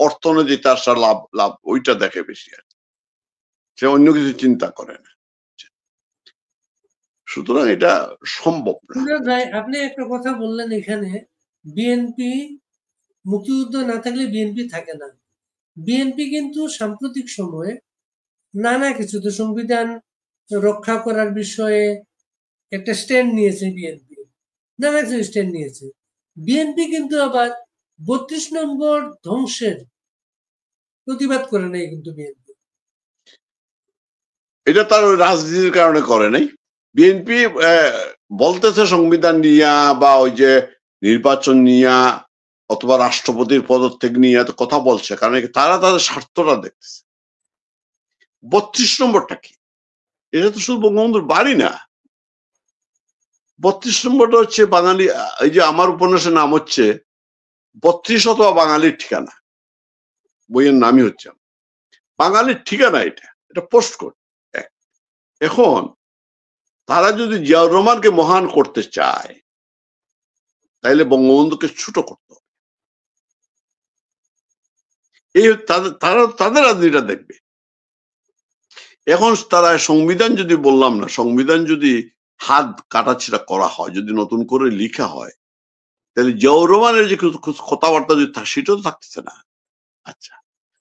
অর্থনীতি তার লাভ লাভ ওইটা দেখে বেশি, আর সে অন্য কিছু চিন্তা করে না। সুতরাং এটা সম্ভব না। ভাই, আপনি একটা কথা বললেন এখানে, বিএনপি, মুক্তিযুদ্ধ না থাকলে বিএনপি থাকে না। বিএনপি কিন্তু সাম্প্রতিক সময়ে নানা কিছুতে সংবিধান রক্ষা করার বিষয়ে একটা স্ট্যান্ড নিয়েছে। বিএনপি নানা কিছু স্ট্যান্ড নিয়েছে। বিএনপি কিন্তু আবার ৩২ নম্বর ধ্বংসের প্রতিবাদ করে নাই কিন্তু বিএনপি। এটা তার রাজনীতির কারণে করে নাই। বিএনপি বলতেছে সংবিধান নিয়া বা ওই যে নির্বাচন নিয়া অথবা রাষ্ট্রপতির পদত্যাগ নিয়ে কথা বলছে, কারণ তারা তাদের স্বার্থটা দেখতেছে। ৩২ নম্বরটা কি? এটা তো শুধু বঙ্গবন্ধুর বাড়ি না। ৩২ নম্বরটা হচ্ছে বাঙালি, এই যে আমার উপন্যাসের নাম হচ্ছে ৩২ অথবা বাঙালির ঠিকানা, বইয়ের নামই হচ্ছে বাঙালির ঠিকানা। এটা পোস্ট কোড। এখন তারা যদি জিয়াউর রহমানকে মহান করতে চায়, তাইলে বঙ্গবন্ধুকে ছোট করতে হবে। এই তাদের রাজনীতিটা দেখবে। এখন তারা সংবিধান যদি, বললাম না, সংবিধান যদি হাত কাটাছিড়া করা হয়, যদি নতুন করে লিখা হয়, তাহলে জিয়াউর রহমানের যে কথাবার্তা যদি সেটাও তো থাকতেছে না। আচ্ছা,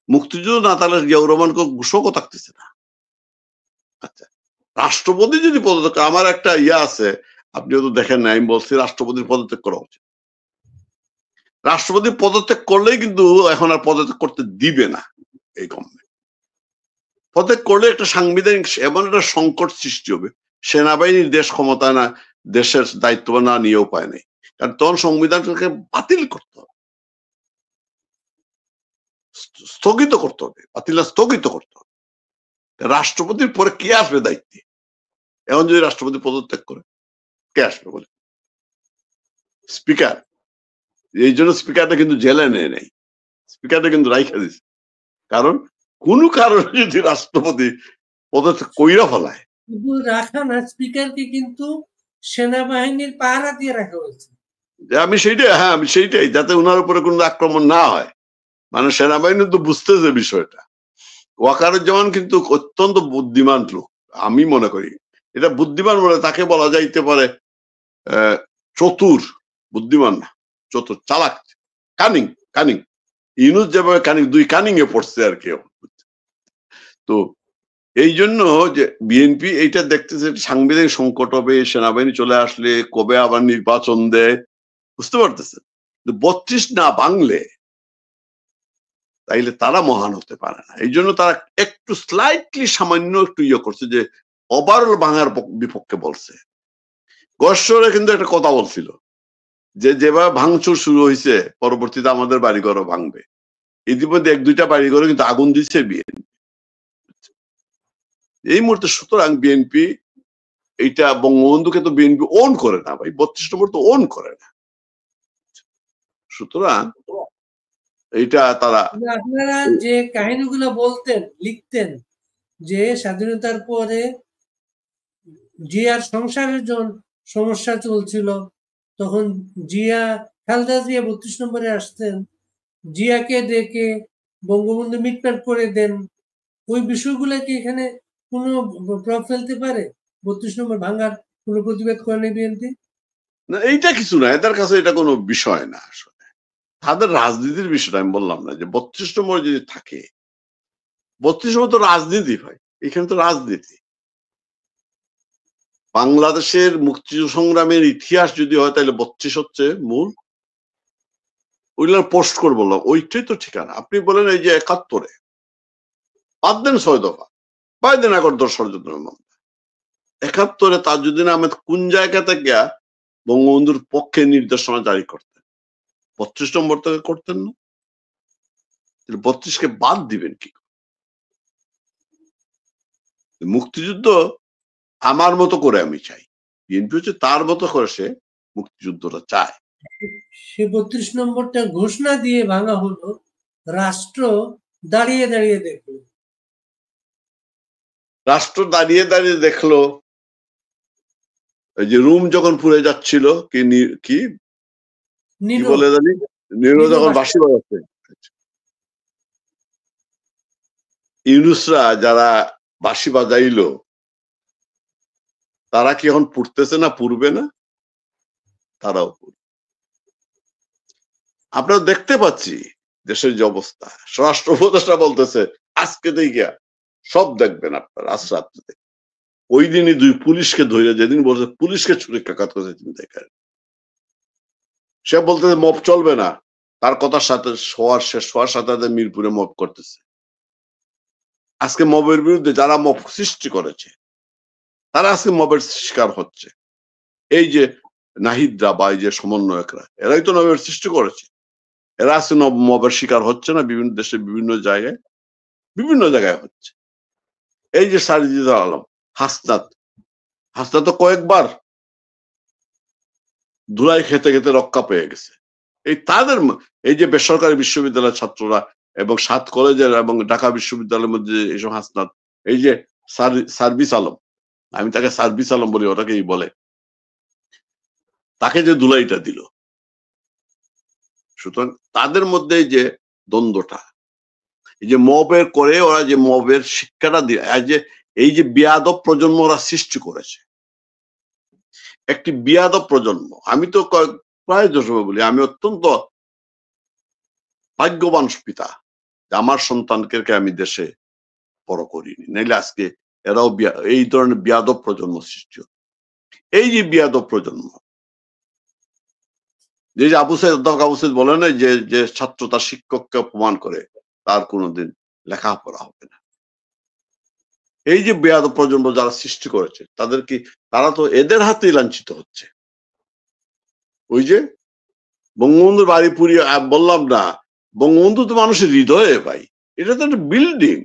মুক্তিযুদ্ধ না থাকলে জিয়াউর রহমানকে ঘোষকও থাকতেছে না। আচ্ছা, রাষ্ট্রপতি যদি পদত্যাগ, আমার একটা ইয়া আছে, আপনি তো দেখেন না, আমি বলছি রাষ্ট্রপতির পদত্যাগ করা উচিত। রাষ্ট্রপতি পদত্যাগ করলেই কিন্তু এখন আর পদত্যাগ করতে দিবে না এই গভর্নমেন্ট। পদত্যাগ করলে একটা সাংবিধানিক এমন একটা সংকট সৃষ্টি হবে, সেনাবাহিনীর দেশ ক্ষমতা না, দেশের দায়িত্ব না নিয়ে উপায় নেই। কারণ তখন সংবিধানটাকে বাতিল করতে হবে, স্থগিত করতে হবে, বাতিল স্থগিত করতে হবে। রাষ্ট্রপতির পরে কে আসবে দায়িত্বে? এখন যদি রাষ্ট্রপতি পদত্যাগ করে, কে আসবে বলে? স্পিকার। এই জন্য স্পিকারটা কিন্তু জেলে নেয় নাই, স্পিকারটা কিন্তু রাইখা দিছে। কারণ কোন কারণে যদি রাষ্ট্রপতি পদত্যাগ কইরা ফেলায়, শুধু রাখা না, স্পিকারকে কিন্তু সেনাবাহিনীর পাহারা দিয়ে রাখা হয়েছে। আমি সেইটাই, যাতে ওনার উপরে কোনো আক্রমণ না হয়। মানে সেনাবাহিনী তো বুঝতেছে বিষয়টা। ওয়াকারুজ্জামান কিন্তু অত্যন্ত বুদ্ধিমান লোক, আমি মনে করি। এটা বুদ্ধিমান বলে তাকে বলা যাইতে পারে চতুর, বুদ্ধিমান না, চতুর, চালাক, কানিং। কানিং ইউনুস যেভাবে কানিং, দুই কানিং এ পড়ছে আর কি। তো এই জন্য যে বিএনপি এইটা দেখতেছে সাংবিধানিক সংকট হবে, সেনাবাহিনী চলে আসলে কবে আবার নির্বাচন দেয়, বুঝতে পারতেছে। ৩২ না বাংলে তাইলে তারা মহান হতে পারে না। এই জন্য তারা একটু স্লাইটলি সামান্য একটু ইয়ে করছে, যে ওভারঅল ভাঙার বিপক্ষে বলছে। গশ্বরে কিন্তু একটা কথা বলছিল যে যেভাবে ভাঙচুর শুরু হয়েছে, পরবর্তীতে আমাদের বাড়িঘরও ভাঙবে। ইতিমধ্যে ১-২টা বাড়িঘরে কিন্তু আগুন দিচ্ছে বিএনপি এই মুহূর্তে। সুতরাং বিএনপি এইটা, বঙ্গবন্ধুকে তো বিএনপি ওন করে না ভাই, ৩২ নম্বর তো ওন করে না। সুতরাং এইটা তারা, আপনারা যে কাহিনীগুলো বলতেন, লিখতেন, যে স্বাধীনতার পরে জিয়ার সংসারের জন্য সমস্যা চলছিল, তখন জিয়া, খালেদা জিয়া ৩২ নম্বরে আসতেন, জিয়াকে ডেকে বঙ্গবন্ধু মিটমাট করে দেন, ওই বিষয়গুলো কি এখানে কোনো প্রভাব ফেলতে পারে? ৩২ নম্বর ভাঙার কোনো প্রতিবাদ করেনি বিএনপি? না এইটা কিছু না, এদের কাছে এটা কোনো বিষয় না। আসলে তাদের রাজনীতির বিষয়টা আমি বললাম না, যে ৩২ নম্বর যদি থাকে, ৩২ নম্বর তো রাজনীতি ভাই, এখানে তো রাজনীতি। বাংলাদেশের মুক্তিযুদ্ধ সংগ্রামের ইতিহাস যদি হয়, তাহলে ৩২ হচ্ছে মূল। ওইগুলো পোস্ট করে বললাম, ওইটাই তো ঠিকানা। আপনি বলেন এই যে ৭১-এ বাদ দেন ৬ দফা, বাইদেন আগরদর ষড়যন্ত্র মামলা, ৭১-এ তাজউদ্দিন আহমেদ কোন জায়গা থেকে বঙ্গবন্ধুর পক্ষে নির্দেশনা জারি করতেন? ৩২ নম্বর থেকে করতেন না? ৩২-কে বাদ দিবেন কি? মুক্তিযুদ্ধ আমার মতো করে আমি চাই, বিএনপি হচ্ছে তার মতো করে সে মুক্তিযুদ্ধটা চায়। সে ৩২ নম্বরটা ঘোষণা দিয়ে ভাঙা হলো, রাষ্ট্র দাঁড়িয়ে দাঁড়িয়ে দেখলো। রাষ্ট্র দাঁড়িয়ে দাঁড়িয়ে দেখলো এই যে রুম যখন পুড়ে যাচ্ছিল কি কি নিরো বলে জানি, নিরো নিরো যখন বাসী। বাঁশি বাজাচ্ছে, ইউনুসরা যারা বাঁশি বাজাইলো তারা কি এখন পুড়তেছে না, পুড়বে না? তারাও পুড়বে। আপনারা দেখতে পাচ্ছি দেশের যে অবস্থা, স্বরাষ্ট্র উপদেষ্টা বলতেছে আজকে থেকে সব দেখবেন আপনারা, আজ রাত্রে। ওই দিনই 2 পুলিশকে ধরে, যেদিন বলছে পুলিশকে ছুরিকাঘাত করেছে, তিনি দেখেন। সে বলতেছে মব চলবে না, তার কথার সাথে শোয়ার সাথে সাথে মিরপুরে মব করতেছে। আজকে মবের বিরুদ্ধে যারা মব সৃষ্টি করেছে তারা আজকে মবের শিকার হচ্ছে। এই যে নাহিদরা বা এই যে সমন্বয়করা, এরাই তো মবের সৃষ্টি করেছে। এরা আজকে মবের শিকার হচ্ছে না? বিভিন্ন দেশে বিভিন্ন জায়গায় হচ্ছে। এই যে সাজিদুল আলম, হাসনাত তো কয়েকবার ধুলাই খেতে খেতে রক্ষা পেয়ে গেছে। এই যে বেসরকারি বিশ্ববিদ্যালয়ের ছাত্ররা এবং 7 কলেজের এবং ঢাকা বিশ্ববিদ্যালয়ের মধ্যে এইসব হাসনাত, এই যে সার্ভিস আলম, আমি তাকে সার্ভিস আলম বলি, ওটাকেই বলে, তাকে যে ধুলাইটা দিল, সুতরাং তাদের মধ্যে যে দ্বন্দ্বটা, এই যে মবের করে ওরা যে মবের শিক্ষাটা দিয়ে, এই যে বিয়াদব প্রজন্ম ওরা সৃষ্টি করেছে, একটি বিয়াদব প্রজন্ম। আমি তো প্রায় সময় বলি আমি অত্যন্ত ভাগ্যবান পিতা, আমার সন্তানকে আমি দেশে বড় করিনি, নাইলে আজকে এরাও এই ধরনের বিয়াদব প্রজন্ম সৃষ্টি। এই যে বিয়াদব প্রজন্ম, যে আবু সাইদ বলে না যে ছাত্র তার শিক্ষককে অপমান করে তার কোনোদিন লেখাপড়া হবে না। এই যে বেয়াদব প্রজন্ম যারা সৃষ্টি করেছে তারা তো এদের হাতেই লাঞ্ছিত হচ্ছে। ওই যে বঙ্গবন্ধুর বাড়ি পুড়িয়ে, বললাম না, বঙ্গবন্ধু তো মানুষের হৃদয়ে ভাই, এটা তো একটা বিল্ডিং।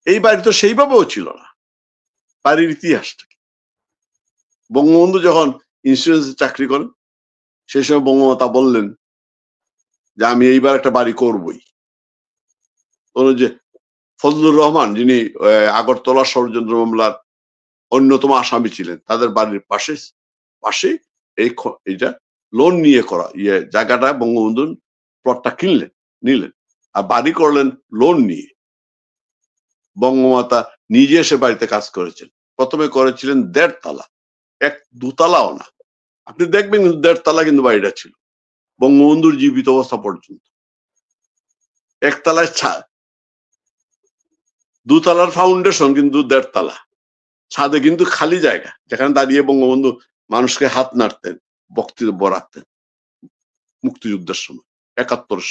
এই বাড়ি তো সেইভাবেও ছিল না। বাড়ির ইতিহাসটা কি? বঙ্গবন্ধু যখন ইন্স্যুরেন্সে চাকরি করেন সেই সময় বঙ্গমাতা বললেন যে আমি এইবার একটা বাড়ি করবই। যে ফজলুর রহমান, যিনি আগরতলা ষড়যন্ত্র মামলার অন্যতম আসামি ছিলেন, তাদের বাড়ির পাশে এইটা লোন নিয়ে করা জায়গাটা বঙ্গবন্ধুর প্লটটা নিলেন আর বাড়ি করলেন লোন নিয়ে। বঙ্গমাতা নিজে এসে বাড়িতে কাজ করেছেন। প্রথমে করেছিলেন 1.5 তলা, 2 তলাও না। আপনি দেখবেন 1.5 তলা কিন্তু বাড়িটা ছিল বঙ্গবন্ধুর জীবিত অবস্থা পর্যন্ত। 1 তলায় 2 তলার ফাউন্ডেশন, কিন্তু 1.5 তলা। ছাদে কিন্তু খালি জায়গা, যেখানে দাঁড়িয়ে বঙ্গবন্ধু মানুষকে হাত নাড়তেন, বক্তব্য রাখতেন মুক্তিযুদ্ধের সময় 71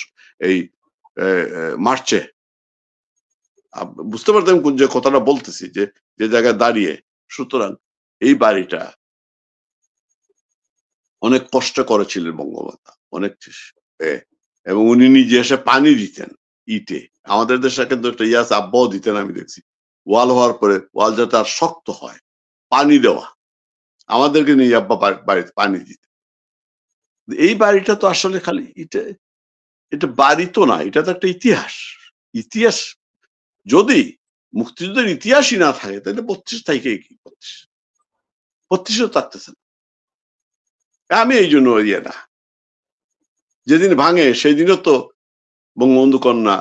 এই মার্চে। বুঝতে পারতেন যে কথাটা বলতেছি, যে জায়গায় দাঁড়িয়ে। সুতরাং এই বাড়িটা অনেক কষ্ট করেছিলেন বঙ্গমাতা, অনেক, এবং উনি নিজে এসে পানি দিতেন ইটে। আমাদের দেশে কিন্তু একটা ইয়াস আব্বাও দিতেন, আমি দেখছি। ওয়াল হওয়ার পরে ওয়াল যাতে আর শক্ত হয়, পানি দেওয়া, আমাদেরকে নিয়ে আব্বা বাড়িতে পানি দিতেন। এই বাড়িটা তো আসলে খালি এটা বাড়ি তো না, এটা তো একটা ইতিহাস। যদি মুক্তিযুদ্ধের ইতিহাসই না থাকে তাহলে 32 থেকে কি 32 থাকতেছে না। আমি এই জন্য না, যেদিন ভাঙে সেই দিনও তো বঙ্গবন্ধু কন্যা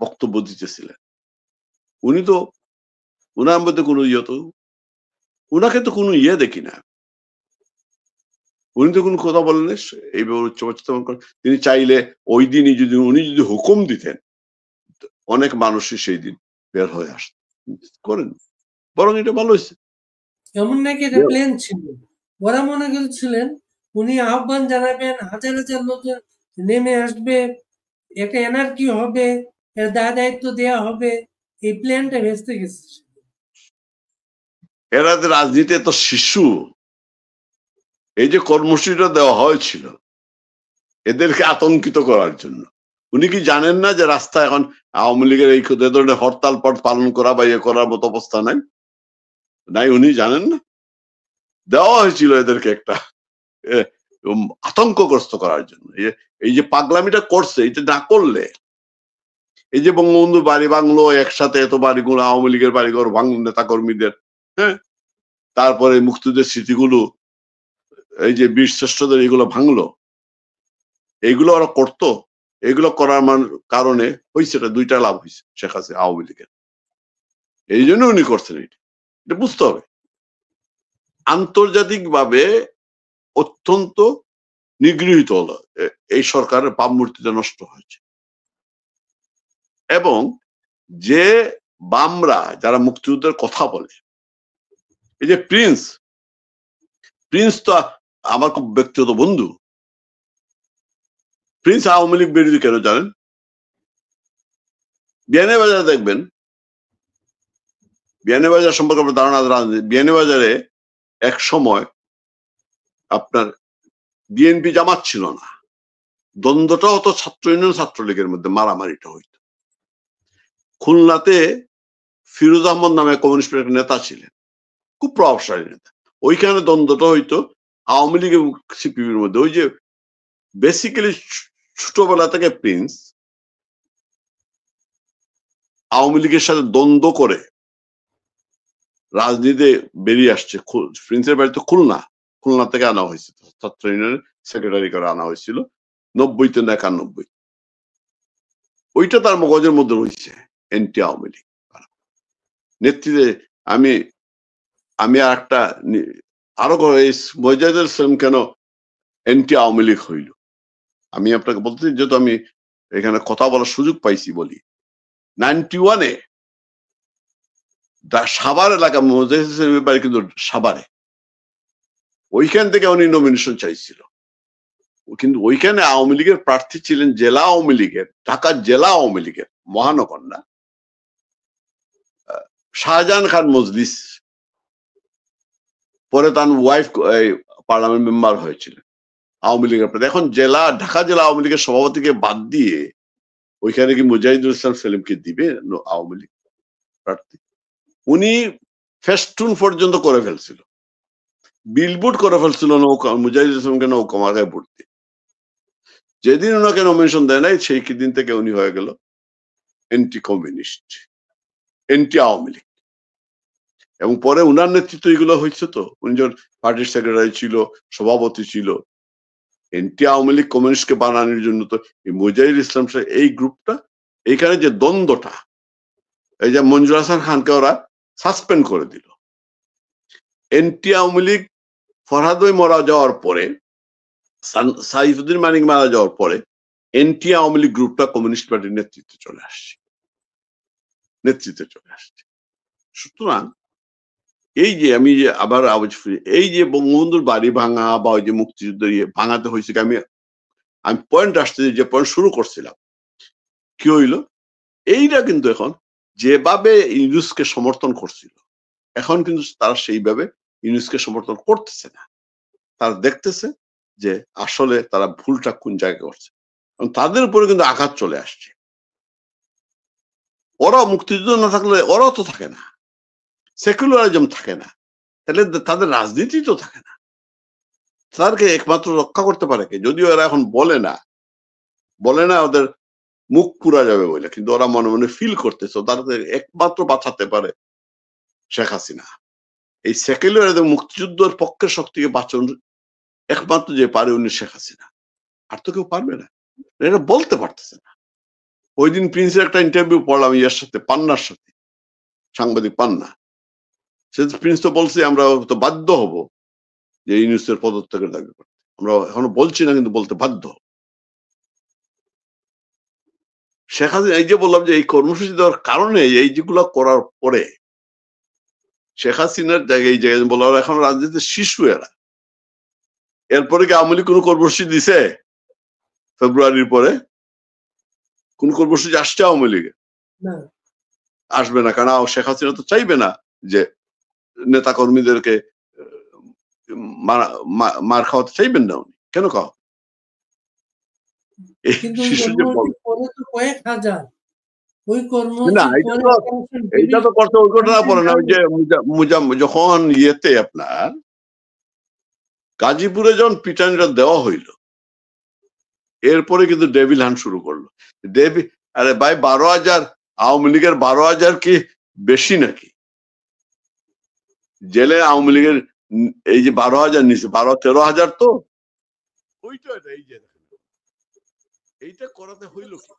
বক্তব্য দিতেছিলেন। উনি তো উনার মধ্যে কোনো উনাকে তো কোনো দেখি না। উনি তো কোনো কথা বলেন এইভাবে উচ্চবাচ্য করেন। তিনি চাইলে ওই দিনই উনি যদি হুকুম দিতেন, অনেক মানুষই সেই দিন বের হয়ে আসতেন, করেন। বরং এটা ভালো হয়েছে। এমন নাকি এটা প্ল্যান ছিল, ওরা মনে করছিলেন উনি আহ্বান জানাবেন, হাজার হাজার লোক নেমে আসবে, একটা এনার্কি হবে, এর দায়িত্ব দেওয়া হবে, এই প্ল্যানটা ভেস্তে গেছে। এরা রাজনীতি এত শিশু, এই যে কর্মসূচিটা দেওয়া হয়েছিল এদেরকে আতঙ্কিত করার জন্য। উনি কি জানেন না যে রাস্তা এখন আওয়ামী লীগের এই ধরনের হরতাল পালন করা বা ইয়ে করার মতো অবস্থা নাই? উনি জানেন না? দেওয়া হয়েছিল এদেরকে একটা আতঙ্কগ্রস্ত করার জন্য। এই যে পাগলামিটা করছে, এটা না করলে এই যে বঙ্গবন্ধু বাড়ি ভাঙলো, একসাথে এত বাড়িগুলো, আওয়ামী লীগের বাড়িঘর ভাঙলো নেতা কর্মীদের, হ্যাঁ, তারপরে মুক্তিযুদ্ধের স্মৃতিগুলো, এই যে বীর শ্রেষ্ঠদের এগুলো ভাঙলো, এইগুলো ওরা করতো। এগুলো করার কারণে হয়েছে দুইটা লাভ হয়েছে শেখ হাসিনা আওয়ামী লীগের, এই জন্য উনি করছেন। এটা বুঝতে হবে। আন্তর্জাতিক ভাবে অত্যন্ত নিগৃহীত হলো এই সরকারের ভাবমূর্তিটা নষ্ট হয়েছে। এবং যে বামরা যারা মুক্তিযুদ্ধের কথা বলে, এই যে প্রিন্স তো আমার খুব ব্যক্তিগত বন্ধু। প্রিন্স আওয়ামী লীগ বিরোধী কেন জানেন? বিয়ানীবাজারে দেখবেন, বিয়ানীবাজার সম্পর্কে আপনার ধারণা রাজনীতি, বিয়ানীবাজারে এক সময় আপনার বিএনপি জামাত ছিল না, দ্বন্দ্বটা হতো ছাত্র ইউনিয়ন ছাত্রলীগের মধ্যে, মারামারিটা হইত। খুলনাতে ফিরোজ আহমদ নামে কমিউনিস্ট পার্টির নেতা ছিলেন, খুব প্রভাবশালী নেতা। ওইখানে দ্বন্দ্বটা হইতো আওয়ামী লীগ এবং সিপিবির মধ্যে। ওই যে বেসিক্যালি ছোটবেলা থেকে প্রিন্স আওয়ামী লীগের সাথে দ্বন্দ্ব করে রাজনীতিতে বেরিয়ে আসছে। প্রিন্সের বাড়ি তো খুলনা থেকে আনা হয়েছিল, ছাত্র ইউনিয়নের সেক্রেটারি করে আনা হয়েছিল 90 না 91। ওইটা তার মগজের মধ্যে রয়েছে, এন্টি আওয়ামী লীগ নেতৃত্বে। আমি আর একটা আরো মজাদুল ইসলাম কেন এন্টি আওয়ামী লীগ হইল, আমি আপনাকে বলতে, যেহেতু আমি এখানে কথা বলার সুযোগ পাইছি বলি। 91-এ সাভার এলাকা, মজাদুল ইসলামের বাড়ি কিন্তু সাভারে, ওইখান থেকে উনি নমিনেশন চাইছিল। কিন্তু ওইখানে আওয়ামী লীগের প্রার্থী ছিলেন জেলা আওয়ামী লীগের, ঢাকা জেলা আওয়ামী লীগের, মহানগর না, শাহজাহান খান মজলিস। পরে তার ওয়াইফ পার্লামেন্ট মেম্বার হয়েছিলেন আওয়ামী লীগের প্রার্থী। এখন ঢাকা জেলা আওয়ামী লীগের সভাপতিকে বাদ দিয়ে ওইখানে কি মুজাহিদুল ইসলাম সেলিমকে দিবে আওয়ামী লীগ প্রার্থী? উনি ফেস্টুন পর্যন্ত করে ফেলছিল, বিলবোর্ড করে ফেলছিল নৌকা, মুজাহিদুল ইসলামকে নৌকা মার্কায় ভোট দিয়ে। যেদিন ওনাকে নমিনেশন দেয় নাই, সেই দিন থেকে উনি হয়ে গেল anti communist, anti Awami League. এবং পরে উনার নেতৃত্ব এগুলো হয়েছে। তো উনি যখন পার্টির সেক্রেটারি ছিল, সভাপতি ছিল, এন্টি আওয়ামী লীগ কমিউনিস্টকে বানানোর জন্য তো এই মুজাহিদুল ইসলাম এই গ্রুপটা, এইখানে যে দ্বন্দ্বটা, এই যে মঞ্জুর হাসান খানকে ওরা সাসপেন্ড করে দিল। এন্টি আওয়ামী লীগ ফরহাদ মারা যাওয়ার পরে, সাইফুদ্দিন মানিক মারা যাওয়ার পরে এন্টি আওয়ামী লীগ গ্রুপটা কমিউনিস্ট পার্টির নেতৃত্বে চলে আসছে। সুতরাং এই যে আমি যে আবার আওয়াজ ফিরি, এই যে বঙ্গবন্ধুর বাড়ি ভাঙা বা ওই যে মুক্তিযুদ্ধের ভাঙাতে হয়েছে, আমি পয়েন্ট আসতে যে পয়েন্ট শুরু করছিলাম, কি হইল, এইটা কিন্তু এখন যেভাবে ইউনুসকে সমর্থন করছিল, এখন কিন্তু তারা সেইভাবে ইউনুসকে সমর্থন করতেছে না। তারা দেখতেছে যে আসলে তারা ভুলটা কোন জায়গায় করছে, তাদের উপরে কিন্তু আঘাত চলে আসছে। ওরা মুক্তিযুদ্ধ না থাকলে ওরাও তো থাকে না, সেকুলারিজম থাকে না, তাহলে তাদের রাজনীতি তো থাকে না। তাদেরকে একমাত্র রক্ষা করতে পারে কে? যদিও এরা এখন বলে না, ওদের মুখ পুরা যাবে বলে, কিন্তু ওরা মনে মনে ফিল করতেছে তাদের একমাত্র বাঁচাতে পারে শেখ হাসিনা। এই সেকুলারিজম মুক্তিযুদ্ধের পক্ষের শক্তিকে বাঁচানোর একমাত্র যে পারে উনি শেখ হাসিনা, আর তো কেউ পারবে না। এটা বলতে পারতেছে না। ওই দিন প্রিন্সের একটা ইন্টারভিউ পড়লাম ইয়ার সাথে, পান্নার সাথে, সাংবাদিক পান্না। সে প্রিন্স তো বলছে আমরা তো বাধ্য হব যে ইউনুসের পদত্যাগের দাবি করতে। আমরা এখনো বলছি না, কিন্তু বলতে বাধ্য। শেখ হাসিনা, এই যে বললাম যে এই কর্মসূচি দেওয়ার কারণে, এই যেগুলো করার পরে শেখ হাসিনার জায়গায়, এই জায়গায় বলা এখন রাজনীতির শিশু এরা। এরপরে কি আওয়ামী লীগ কোনো কর্মসূচি দিছে? ফেব্রুয়ারির পরে কোন কর্মসূচি আসছে আওয়ামী লীগে? আসবে না, কারণ শেখ হাসিনা তো চাইবে না যে নেতা কর্মীদেরকে মার খাওয়াতে চাইবেন না উনি। কেন খাওয়া? শিশু যে না, এইটা তো করতে ওই ঘটনা পড়ে না। ওই যে যখন ইয়েতে আপনার গাজীপুরে যখন পিটানিটা দেওয়া হইল, এরপরে কিন্তু ডেভিল হান্ট শুরু করলো। আরে ভাই 12,000 আওয়ামী লীগের 12,000 কি বেশি নাকি? জেলে আওয়ামী লীগের এই যে 12,000 নিচে 12-13,000 তো ওইটা এই যে এইটা করাতে হইল কি?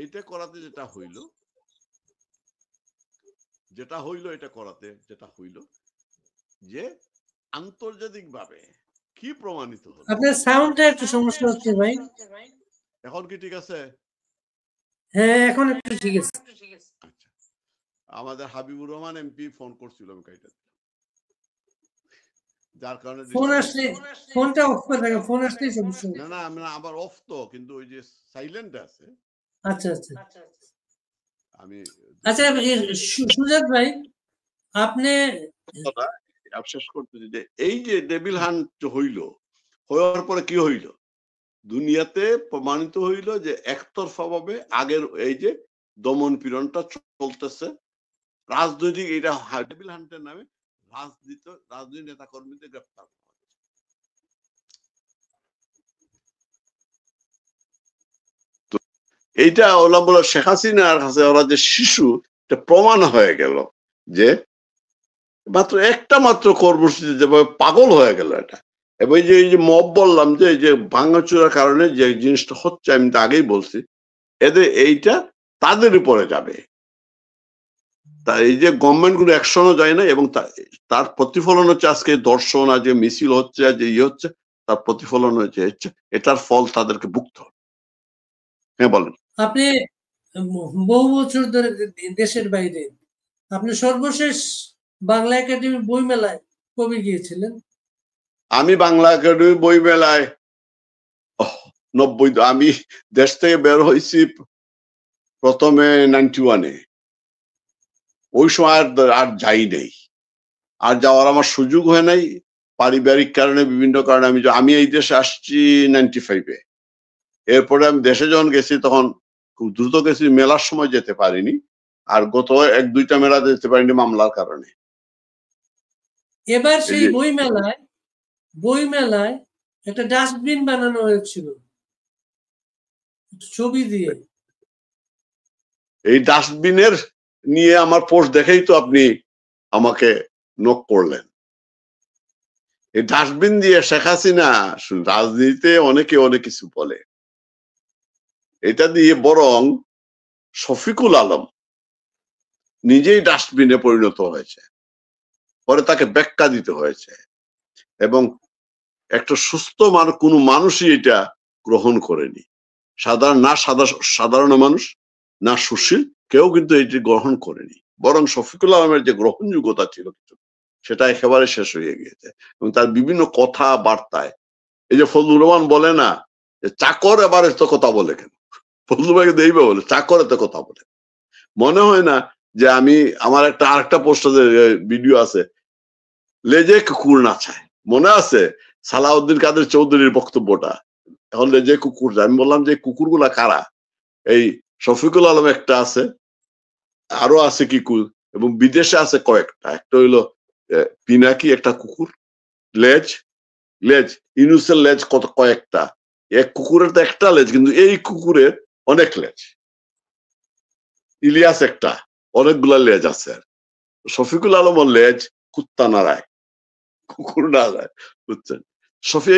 এইটা করাতে যেটা হইল এটা করাতে যেটা হইল যে আন্তর্জাতিক ভাবে কি প্রমাণিত হলো? আপনার সাউন্ডটা একটু সমস্যা হচ্ছে ভাই। এখন কি ঠিক আছে? হ্যাঁ, এখন একটু ঠিক আছে। আচ্ছা, আমাদের হাবিবুর রহমান এমপি ফোন করছিল, আমি কাইটা যার কারণে ফোন আসলে ফোনটা অফ করে রাখো, ফোন আসলেই সমস্যা। না না আমি আবার অফ তো, কিন্তু ওই যে সাইলেন্ট আছে। আচ্ছা আচ্ছা আমি আচ্ছা সুজাত ভাই, আপনি শেষ করতেছি যে এই যে ডেভিল হান্ট হইল, হওয়ার পরে কি হইল? দুনিয়াতে প্রমাণিত হইল যে একতরফা ভাবে আগের এই যে দমন পীড়নটা চলতেছে রাজনৈতিক, এটা ডেভিল হান্টের নামে রাজনৈতিক নেতা কর্মীদের গ্রেপ্তার। এইটা ওলা বলে শেখ হাসিনার কাছে ওরা যে শিশু, এটা প্রমাণ হয়ে গেল যে মাত্র একটা মাত্র কর্মসূচি যেভাবে পাগল হয়ে গেল এটা। এবং এই যে মব বললাম যে এই যে ভাঙাচুরার কারণে যে জিনিসটা হচ্ছে, আমি তো আগেই বলছি, এদের এইটা তাদের উপরে যাবে। তা এই যে গভর্নমেন্ট গুলো অ্যাকশনও যায় না, এবং তার প্রতিফলন হচ্ছে আজকে দর্শন, আজ যে মিছিল হচ্ছে, আজ ইয়ে হচ্ছে, তার প্রতিফলন হচ্ছে এটার ফল তাদেরকে ভুগতে হবে। হ্যাঁ বলেন। আপনি বহু বছর ধরে দেশের বাইরে, আপনি সর্বশেষ বাংলা একাডেমি বই মেলায় কবে গিয়েছিলেন? আমি বাংলা একাডেমি বই মেলায় 90, আমি দেশ থেকে বের হয়েছি প্রথমে 91-এ। ওই সময় আর যাই নেই, আর যাওয়ার আমার সুযোগ হয় নাই, পারিবারিক কারণে, বিভিন্ন কারণে। আমি এই দেশে আসছি 95-এ। এরপরে আমি দেশে যখন গেছি তখন খুব দ্রুত গেছি, মেলার সময় যেতে পারিনি, আর গত 1-2টা মেলা যেতে পারিনি মামলার কারণে। এবার সেই বই মেলায় একটা ডাস্টবিন বানানো হয়েছিল ছবি দিয়ে। এই ডাস্টবিনের নিয়ে আমার পোস্ট দেখেই তো আপনি আমাকে নক করলেন। এই ডাস্টবিন দিয়ে শেখ হাসিনা, রাজনীতিতে অনেকে অনেক কিছু বলে, এটা দিয়ে বরং শফিকুল আলম নিজেই ডাস্টবিনে পরিণত হয়েছে, পরে তাকে ব্যাখ্যা দিতে হয়েছে, এবং একটা সুস্থ কোনো মানুষই এটা গ্রহণ করেনি। সাধারণ মানুষ, না সুশীল, কেউ কিন্তু এটি গ্রহণ করেনি। বরং শফিকুল আলমের যে গ্রহণযোগ্যতা ছিল সেটা একেবারে শেষ হয়ে গিয়েছে। এবং তার বিভিন্ন কথা বার্তায়, এই যে ফজলুর রহমান বলে না যে চাকর এবার এত কথা বলে কেন, ফজলুর ভাইকে দেখবে বলে চাকর এত কথা বলে। মনে হয় না যে আমার আরেকটা পোস্টারে ভিডিও আছে, লেজে কুকুর নাচায়, মনে আছে সালাউদ্দিন কাদের চৌধুরীর বক্তব্যটা? এখন লেজে কুকুর, আমি বললাম যে কুকুরগুলা কারা? এই শফিকুল আলম একটা আছে, আরো আছে কুকুর, এবং বিদেশে আছে কয়েকটা। একটা হইলো পিনাকি, একটা কুকুর, লেজ ইউনুসের লেজ কয়েকটা। এক কুকুরের তো একটা লেজ, কিন্তু এই কুকুরের অনেক লেজ। ইলিয়াস একটা, অনেকগুলা লেজ আছে। শফিকুল আলমের লেজ কুত্তা নাড়ায়, কুকুর নাড়ায়, বুঝছেন?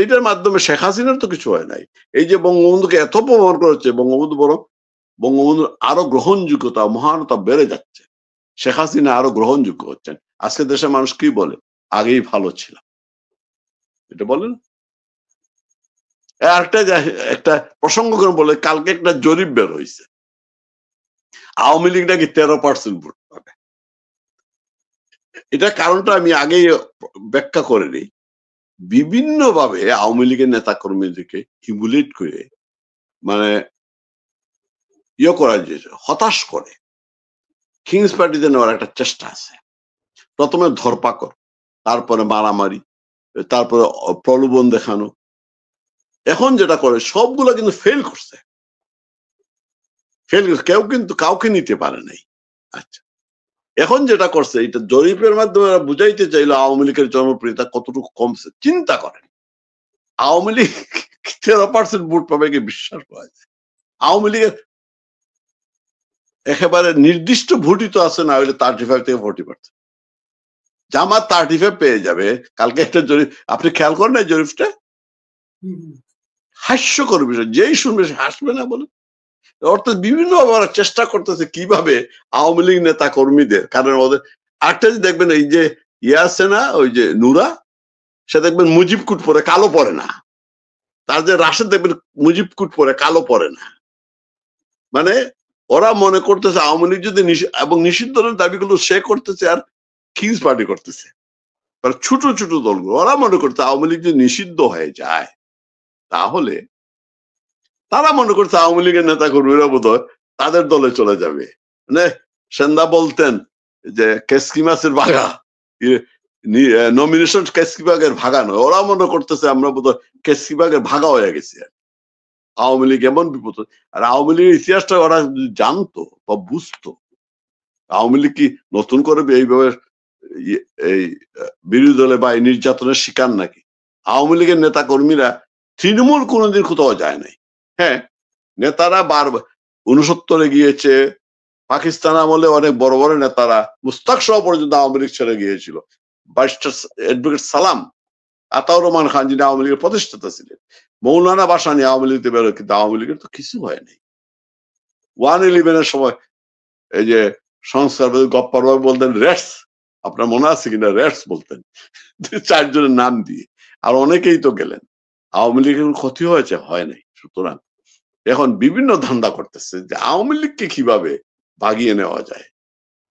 এইটার মাধ্যমে শেখ হাসিনার তো কিছু হয় নাই। এই যে বঙ্গবন্ধুকে এত প্রমাণ করেছে, বঙ্গবন্ধুর আরো গ্রহণযোগ্যতা, মহানতা বেড়ে যাচ্ছে, শেখ হাসিনা আরো গ্রহণযোগ্য হচ্ছেন। আজকে দেশের মানুষ কি বলে? আগেই ভালো ছিল, এটা বলেন। একটা প্রসঙ্গ করে বলে, কালকে একটা জরিপ বের হয়েছে, আওয়ামী লীগ নাকি 13% ভোট পাবে। এটা কারণটা আমি আগেই ব্যাখ্যা করে নিই। বিভিন্ন ভাবে আওয়ামী লীগের নেতা কর্মীদেরকে হিমুলেট করে, মানে করা যায়, হতাশ করে কিংস পার্টিতে নেওয়ার একটা চেষ্টা আছে। প্রথমে ধরপাকড়, তারপরে মারামারি, তারপরে প্রলোভন দেখানো। এখন যেটা করে সবগুলো কিন্তু ফেল করছে, কেউ কিন্তু কাউকে নিতে পারে নাই। আচ্ছা, এখন যেটা করছে, এটা জরিপের মাধ্যমে বুঝাইতে চাইলো আওয়ামী লীগের জনপ্রিয়তা কতটুকু কমছে। চিন্তা করেন, আওয়ামী লীগ 13% ভোট পাবে কি বিশ্বাস করা যায়? আওয়ামী লীগের একেবারে নির্দিষ্ট ভোটই তো আছে, না হইলে 35 থেকে 40%। জামাত 35 পেয়ে যাবে। কালকে একটা জরিপ আপনি খেয়াল করেন না, জরিপটা হাস্যকর বিষয়, যেই শুনবে সে হাসবে না বলে। অর্থাৎ বিভিন্ন চেষ্টা করতেছে কিভাবে আওয়ামী লীগ নেতা কর্মীদের, কারণ ওদের একটা যে দেখবেন এই যে ইয়ে আছে না, ওই যে নুরা, সে দেখবেন মুজিব কুট পরে, কালো পরে না। তার যে রাশেদ দেখবেন মুজিব কুট পরে, কালো পরে না। মানে ওরা মনে করতেছে আওয়ামী লীগ যদি এবং নিষিদ্ধের দাবিগুলো সে করতেছে আর কিংস পার্টি করতেছে, ছোট ছোট দলগুলো। ওরা মনে করছে আওয়ামী লীগ যদি নিষিদ্ধ হয়ে যায় তাহলে তারা মনে করছে আওয়ামী লীগের নেতা কর্মীরা বোধহয় তাদের দলে চলে যাবে। মানে সেন্দা বলতেন যে কেসকি মাছের ভাগা, নমিনেশন কেসকি বাগের ভাগা নয়। ওরা মনে করতেছে আমরা বোধহয় কেসকি বাগের ভাগা হয়ে গেছি। আওয়ামী লীগ এমন বিপদ। আর আওয়ামী লীগের ইতিহাসটা ওরা জানতো বা বুঝতো, আওয়ামী লীগ কি নতুন করে এইভাবে এই বিরোধী দলে বা নির্যাতনের শিকার নাকি? আওয়ামী লীগের নেতা কর্মীরা তৃণমূল কোনোদিন কোথাও যায় নাই। হ্যাঁ, নেতারা 69 গিয়েছে, পাকিস্তান আমলে অনেক বড় বড় নেতারা, মুস্তাক সহ পর্যন্ত আওয়ামী লীগ ছেড়ে গিয়েছিল। ব্যারিস্টার অ্যাডভোকেট সালাম, আতাউর রহমান খান যিনি আওয়ামী লীগের প্রতিষ্ঠাতা ছিলেন, মৌলানা বাসানি আওয়ামী লীগতে বেরো, কিন্তু আওয়ামী লীগের তো কিছু হয় নাই। 111 সময় এই যে সংস্কার গপ্পার বাবু বলতেন রেটস, আপনার মনে আছে কিনা, রেটস বলতেন 4 জনের নাম দিয়ে, আর অনেকেই তো গেলেন। আওয়ামী লীগের ক্ষতি হয়েছে? হয় নাই। সুতরাং এখন বিভিন্ন ধান্দা করতেছে যে আওয়ামী লীগকে কিভাবে ভাগিয়ে নেওয়া যায়।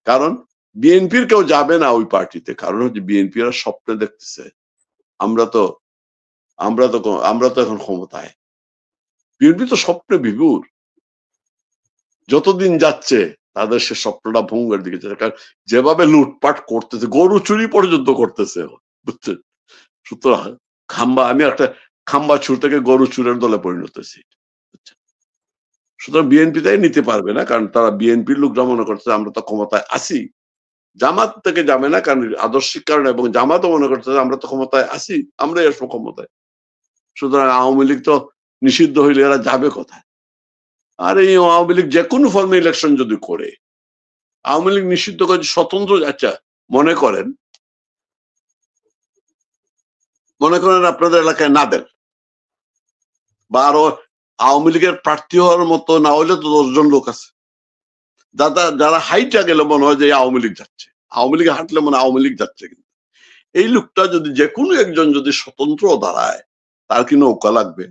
কারণ বিএনপির কেউ যাবে না ওই পার্টিতে, কারণ হচ্ছে বিএনপি এরা স্বপ্নে দেখতেছে আমরা তো এখন ক্ষমতায়। বিএনপি তো স্বপ্নে বিভোর, যতদিন যাচ্ছে তাদের সে স্বপ্নটা ভঙ্গের দিকে যাচ্ছে। কারণ যেভাবে লুটপাট করতেছে, গরু চুরি পর্যন্ত করতেছে, বুঝছেন? সুতরাং আমি একটা খাম্বা চুর থেকে গরু চুরের দলে পরিণত হয়েছি। সুতরাং বিএনপি তাই নিতে পারবে না, কারণ তারা বিএনপির লোকরা মনে করছে আমরা তো ক্ষমতায় আছি। জামাত থেকে যাবে না, কারণ আদর্শিক কারণে, এবং জামাতও মনে করছে আমরা তো ক্ষমতায় আছি, আমরাই আসবো ক্ষমতায়। সুতরাং আওয়ামী লীগ তো নিষিদ্ধ হইলে এরা যাবে কোথায়? আর এই আওয়ামী লীগ যে কোনো ফর্মে ইলেকশন যদি করে, আওয়ামী লীগ নিষিদ্ধ করে স্বতন্ত্র, আচ্ছা মনে করেন আপনাদের এলাকায় না দেন, বা আরো আওয়ামী লীগের প্রার্থী হওয়ার মতো না হইলে তো 10 জন লোক আছে যারা হাইটা গেলে মনে হয় যে আওয়ামী লীগ যাচ্ছে, আওয়ামী লীগে হাঁটলে মনে আওয়ামী লীগ যাচ্ছে। কিন্তু এই লোকটা যদি যে কোনো একজন যদি স্বতন্ত্র দাঁড়ায়, তার কি নৌকা লাগবে?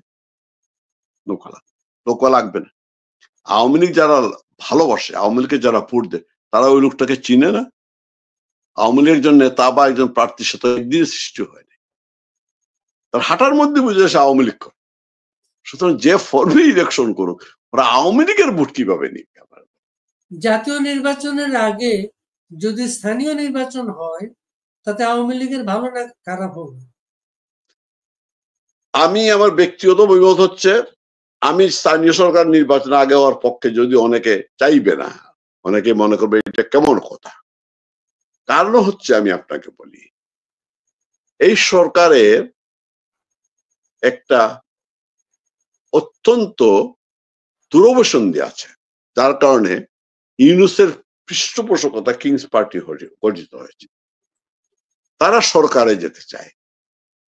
নৌকা লাগবে না। আওয়ামী লীগ যারা ভালোবাসে, আওয়ামী লীগকে যারা ভোট দেয়, তারা ওই লোকটাকে চিনে না। আওয়ামী লীগ একজন নেতা বা একজন প্রার্থীর সাথে একদিন সৃষ্টি হয়নি, তার হাঁটার মধ্যে বুঝে সে আওয়ামী লীগ করে। সুতরাং যে ফর্মে ইলেকশন করুক, ওরা আওয়ামী লীগের ভোট কিভাবে নিবে? জাতীয় নির্বাচনের আগে যদি স্থানীয় নির্বাচন হয়, তাতে আওয়ামী লীগের ভালো না খারাপ হবে? আমি আমার ব্যক্তিগত অভিমত হচ্ছে, আমি স্থানীয় সরকার নির্বাচন আগে হওয়ার পক্ষে, যদি অনেকে চাইবে না, অনেকে মনে করবে এটা কেমন কথা। কারণ হচ্ছে আমি আপনাকে বলি, এই সরকারের একটা অত্যন্ত দুরবসন্ধি আছে, যার কারণে ইউনূসের পৃষ্ঠপোষকতা কিংস পার্টি গঠিত হয়েছে। তারা সরকারে যেতে চায়,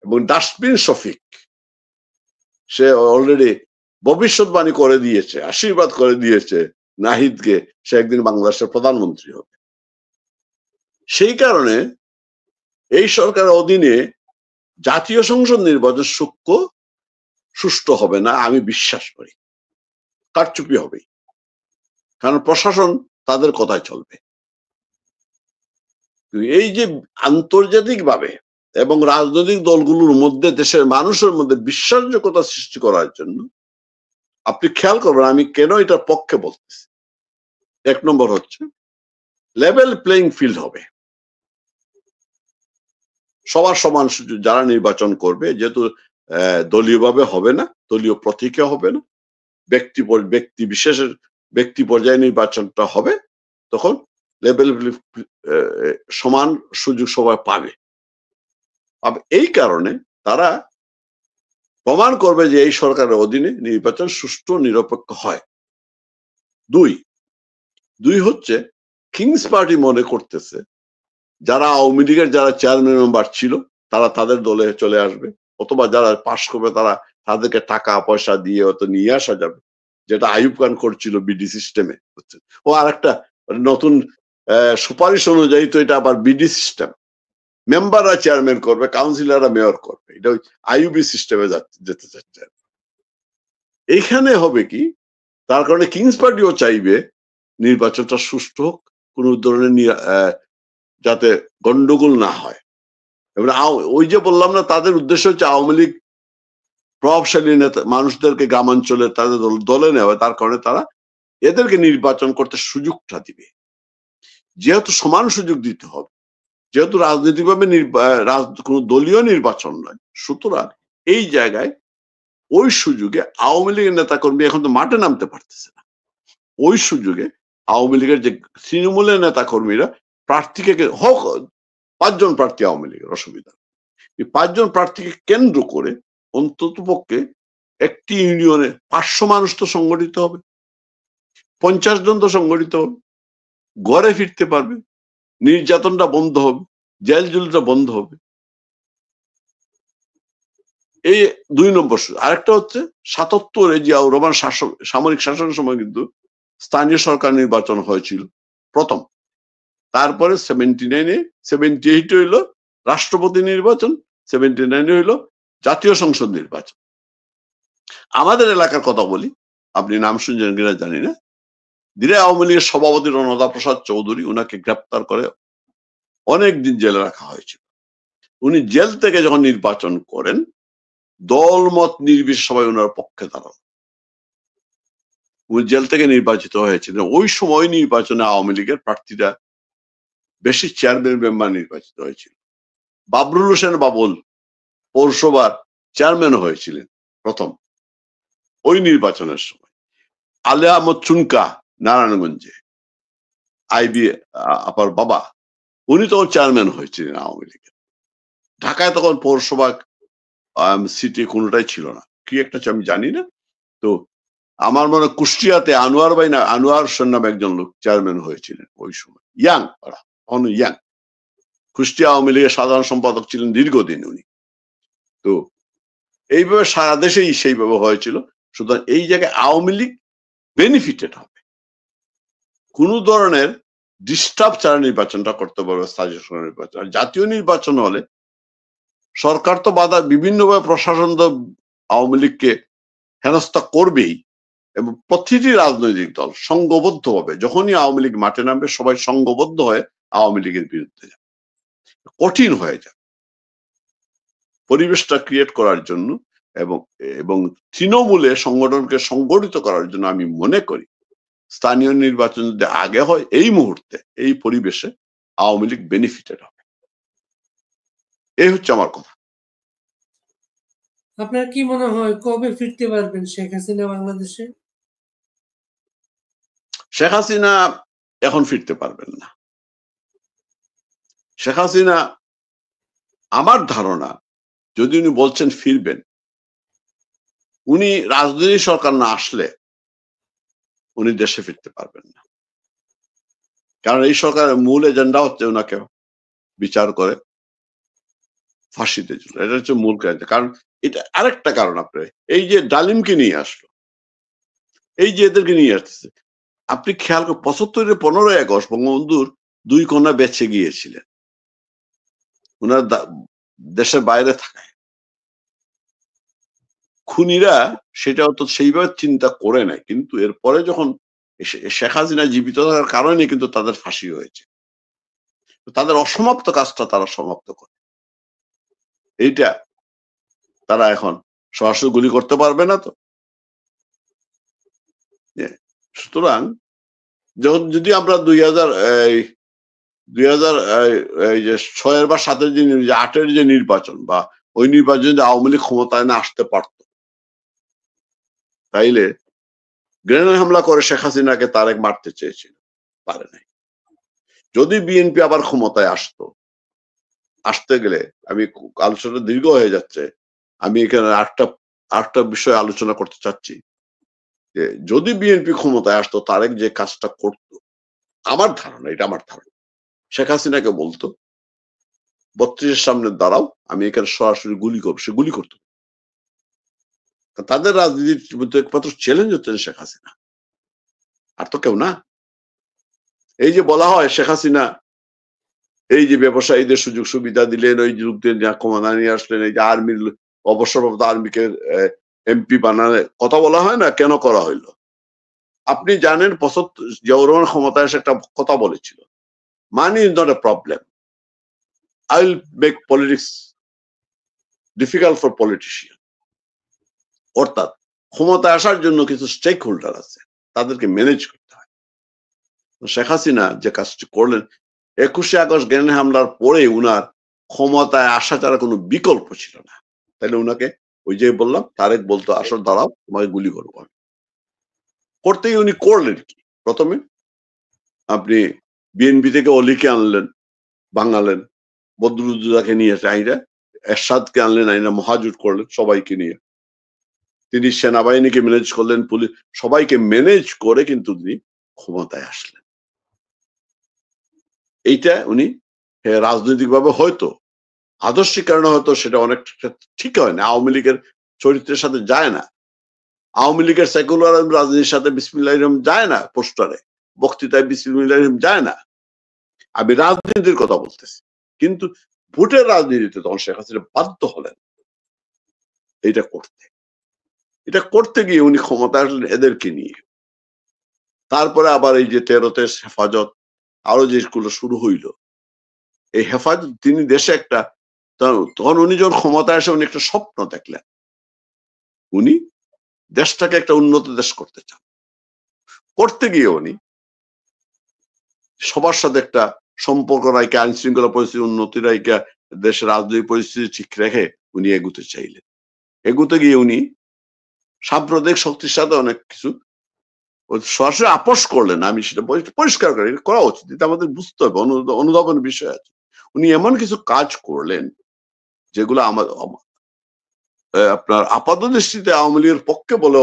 এবং ডাস্টবিন শফিক সে অলরেডি ভবিষ্যৎবাণী করে দিয়েছে, আশীর্বাদ করে দিয়েছে নাহিদকে, সে একদিন বাংলাদেশের প্রধানমন্ত্রী হবে। সেই কারণে এই সরকারের অধীনে জাতীয় সংসদ নির্বাচন সুষ্ঠু হবে না আমি বিশ্বাস করি। কারচুপি হবে, কারণ প্রশাসন তাদের কথায় চলবে। এই যে আন্তর্জাতিকভাবে এবং রাজনৈতিক দলগুলোর মধ্যে, দেশের মানুষের মধ্যে বিশ্বাসযোগ্যতা সৃষ্টি করার জন্য, আপনি খেয়াল করবেন আমি কেন এটার পক্ষে বলতেছি। 1 নম্বর হচ্ছে লেভেল প্লেইং ফিল্ড হবে, সবার সমান সুযোগ। যারা নির্বাচন করবে, যেহেতু দলীয়ভাবে হবে না, দলীয় প্রতীকে হবে না, ব্যক্তি পর্যায়ে নির্বাচনটা হবে, তখন লেভেল সমান সুযোগ সবাই পাবে। এই কারণে তারা প্রমাণ করবে যে এই সরকারের অধীনে নির্বাচন সুষ্ঠু নিরপেক্ষ হয়। দুই দুই হচ্ছে কিংস পার্টি মনে করতেছে যারা আওয়ামী লীগের যারা চেয়ারম্যান মেম্বার ছিল তারা তাদের দলে চলে আসবে, অথবা যারা পাশ করবে তারা তাদেরকে টাকা পয়সা দিয়ে হয়তো নিয়ে আসা যাবে, যেটা আইয়ুব খান করছিল বিডি সিস্টেমে। ও আর একটা নতুন সুপারিশ অনুযায়ী তো এটা আবার বিডি সিস্টেম, মেম্বাররা চেয়ারম্যান করবে, কাউন্সিলররা মেয়র করবে, এটা ওই আইইউবি সিস্টেমে যেতে চাচ্ছে। এইখানে হবে কি, তার কারণে কিংস পার্টিও চাইবে নির্বাচনটা সুষ্ঠু হোক, কোন ধরনের যাতে গন্ডগোল না হয়। এবার ওই যে বললাম না, তাদের উদ্দেশ্য হচ্ছে আওয়ামী লীগ প্রভাবশালী নেতা মানুষদেরকে গ্রামাঞ্চলে তাদের দলে নেওয়া, তার কারণে তারা এদেরকে নির্বাচন করতে সুযোগটা দিবে। যেহেতু সমান সুযোগ দিতে হবে, যেহেতু রাজনৈতিকভাবে কোন দলীয় নির্বাচন নয়, সুতরাং এই জায়গায় ওই সুযোগে আওয়ামী লীগের নেতাকর্মী এখন তো মাঠে নামতে পারতেছে না, ওই সুযোগে আওয়ামী লীগের যে তৃণমূলের নেতাকর্মীরা প্রার্থীকে হোক, 5 জন প্রার্থী আওয়ামী লীগের, অসুবিধা, এই 5 জন প্রার্থীকে কেন্দ্র করে অন্তত পক্ষে একটি ইউনিয়নে 500 মানুষ তো সংগঠিত হবে, 50 জন তো সংগঠিত হবে, ঘরে ফিরতে পারবে, নির্যাতনটা বন্ধ হবে, জেল জুলটা বন্ধ হবে। এই 2 নম্বর। আরেকটা হচ্ছে 77-এ জিয়াউর রহমান সামরিক শাসনের সময় কিন্তু স্থানীয় সরকার নির্বাচন হয়েছিল প্রথম, তারপরে 78 হইল রাষ্ট্রপতি নির্বাচন, 79 হইল জাতীয় সংসদ নির্বাচন। আমাদের এলাকার কথা বলি, আপনি নাম শুনছেন কিনা জানি না, দিনে আওয়ামী লীগের সভাপতি রণদা প্রসাদ চৌধুরী, উনাকে গ্রেপ্তার করে অনেকদিন জেলে রাখা হয়েছিল। উনি জেল থেকে যখন নির্বাচন করেন, দলমত নির্বিশেষে সবাই ওনার পক্ষে দাঁড়ান, উনি জেল থেকে নির্বাচিত হয়েছিলেন। ওই সময় নির্বাচনে আওয়ামী লীগের প্রার্থীরা বেশি চেয়ারম্যান মেম্বার নির্বাচিত হয়েছিল। বাবরুল হোসেন বাবুল পৌরসভার চেয়ারম্যান হয়েছিলেন প্রথম ওই নির্বাচনের সময়। আলে আহমদ চুনকা নারায়ণগঞ্জে, আইবি আপার বাবা, উনি তখন চেয়ারম্যান হয়েছিলেন আওয়ামী লীগের। ঢাকায় তখন পৌরসভা সিটি কোনোটাই ছিল না, কি একটা আমি জানি না। তো আমার মনে কুষ্টিয়াতে আনোয়ার হোসেন নামে একজন লোক চেয়ারম্যান হয়েছিলেন ওই সময়, ইয়াং, ইয়াং, কুষ্টিয়া আওয়ামী লীগের সাধারণ সম্পাদক ছিলেন দীর্ঘদিন উনি। তো এইভাবে সারা দেশেই সেইভাবে হয়েছিল। সুতরাং এই জায়গায় আওয়ামী লীগ বেনিফিটেড হবে, কোন ধরনের ডিস্টার্ব ছাড়া নির্বাচনটা করতে পারবে স্থানীয় সরকার নির্বাচন। আর জাতীয় নির্বাচন হলে সরকার তো বাধা, বিভিন্নভাবে প্রশাসন তো আওয়ামী লীগকে হেনস্থা করবেই, এবং প্রতিটি রাজনৈতিক দল সংঘবদ্ধ হবে, যখনই আওয়ামী লীগ মাঠে নামবে সবাই সংঘবদ্ধ হয়ে আওয়ামী লীগের বিরুদ্ধে যাবে, কঠিন হয়ে যাবে পরিবেশটা ক্রিয়েট করার জন্য। এবং তৃণমূলে সংগঠনকে সংগঠিত করার জন্য আমি মনে করি স্থানীয় নির্বাচন যদি আগে হয়, এই মুহূর্তে এই পরিবেশে আওয়ামী লীগ বেনিফিটেড হবে। এই হচ্ছে আমার কথা। আপনার কি মনে হয় কবে ফিরতে পারবেন শেখ হাসিনা বাংলাদেশে? শেখ হাসিনা এখন ফিরতে পারবেন না। শেখ হাসিনা, আমার ধারণা, যদি উনি বলছেন ফিরবেন, উনি রাজনৈতিক সরকার না আসলে উনি দেশে ফিরতে পারবেন না। কারণ এই সরকারের মূল এজেন্ডা হচ্ছে ওনাকে বিচার করে ফাঁসিতে ঝুলানো, এটা হচ্ছে মূল কারণ। কারণ এটা আরেকটা কারণ, আপনি এই যে ডালিমকে নিয়ে আসলো, এই যে এদেরকে নিয়ে আসতেছে, আপনি খেয়াল করে 75-এর 15ই আগস্ট বঙ্গবন্ধুর 2 কন্যা বেঁচে গিয়েছিলেন ওনার দেশের বাইরে থাকায়। খুনিরা সেটা তো সেইভাবে চিন্তা করে নাই, কিন্তু এরপরে যখন শেখ হাসিনা জীবিত থাকার কারণে কিন্তু তাদের ফাঁসি হয়েছে, তাদের অসমাপ্ত কাজটা তারা সমাপ্ত করে। এইটা তারা এখন সরাসরি গুলি করতে পারবে না তো। সুতরাং যখন যদি আমরা 2006 বা 7-এর যে 8-এর যে নির্বাচন, বা ওই নির্বাচন যদি আওয়ামী লীগ ক্ষমতায় না আসতে পারত, তাইলে গ্রেনেড হামলা করে শেখ হাসিনাকে তারেক মারতে চেয়েছিল, পারে নাই। যদি বিএনপি আবার ক্ষমতায় আসতে গেলে, আমি আলোচনা দীর্ঘ হয়ে যাচ্ছে, আমি এখানে আটটা বিষয় আলোচনা করতে চাচ্ছি। যে যদি বিএনপি ক্ষমতায় আসতো তারেক যে কাজটা করত, আমার ধারণা, এটা আমার ধারণা, শেখ হাসিনাকে বলতো 32-এর সামনে দাঁড়াও, আমি এখানে সরাসরি গুলি করবো, সে গুলি করতো। তাদের রাজনীতির মধ্যে একমাত্র চ্যালেঞ্জ হচ্ছে শেখ হাসিনা, আর তো কেউ না। এই যে বলা হয় শেখ হাসিনা এই যে ব্যবসায়ীদের সুযোগ সুবিধা দিলেন, ওই যুদ্ধের যা ক্ষমতা নিয়ে আসলেন, এই যে আর্মির অবসরপ্রাপ্ত আর্মিকে এমপি বানালে কথা বলা হয় না, কেন করা হইলো? আপনি জানেন জিয়াউর রহমান ক্ষমতায় এসে একটা কথা বলেছিল, money is not a problem, I will make politics difficult for politician. অর্থাৎ ক্ষমতায় আসার জন্য কিছু স্টেক হোল্ডার আছে, তাদেরকে ম্যানেজ করতে হয়। শেখ হাসিনা যে কাজটি করলেন, 21শে আগস্ট গ্রেনেড হামলার পরে উনার ক্ষমতায় আসা ছাড়া কোনো বিকল্প ছিল না। তাহলে উনাকে ওই যে বললাম, তারেক বলতো আসল দাঁড়াও, তোমাকে গুলি করবো আমি। করতেই উনি করলেন কি, প্রথমে আপনি বিএনপি থেকে অলিকে আনলেন, বাঙালেন, বদরুদ্দোজাকে নিয়ে আইরা, এরশাদকে আনলেন, আইনা মহাজোট করলেন সবাইকে নিয়ে। তিনি সেনাবাহিনীকে ম্যানেজ করলেন, পুলিশ, সবাইকে ম্যানেজ করে কিন্তু তিনি ক্ষমতায় আসলেন। এইটা উনি রাজনৈতিকভাবে হয়তো আদর্শিক কারণে হয়তো সেটা অনেক ঠিক হয় না, আওয়ামী লীগের চরিত্রের সাথে যায় না, আওয়ামী লীগের সেকুলার রাজনীতির সাথে বিসমিল্লাহির রহমান যায় না, পোস্টারে বক্তৃতায় বিসমিল্লাহির রহমান যায় না। আমি রাজনীতির কথা বলতেছি, কিন্তু ভোটের রাজনীতিতে তখন শেখ হাসিনা বাধ্য হলেন এটা করতে। এটা করতে গিয়ে উনি ক্ষমতা আসলেন এদেরকে নিয়ে। তারপরে আবার এই যে 13তে হেফাজত, আরো যেগুলো শুরু হইল, এই হেফাজত তিনি দেশে একটা, তখন উনি যখন ক্ষমতায় আসে উনি একটা স্বপ্ন দেখলেন, উনি দেশটাকে একটা উন্নত দেশ করতে চান। করতে গিয়ে উনি সবার সাথে একটা সম্পর্ক রাখে, আইন শৃঙ্খলা পরিস্থিতি উন্নতি রাখে, দেশের রাজনৈতিক পরিস্থিতি ঠিক রেখে উনি এগুতে চাইলেন। এগুতে গিয়ে উনি সাম্প্রদায়িক শক্তির সাথে অনেক কিছু সরাসরি আপোষ করলেন। আমি সেটা পরিষ্কার করি, করা উচিত, এটা আমাদের বুঝতে হবে, অনুধাবনের বিষয় আছে। উনি এমন কিছু কাজ করলেন যেগুলো আমার আপনার আপাত দৃষ্টিতে আওয়ামী লীগের পক্ষে বলে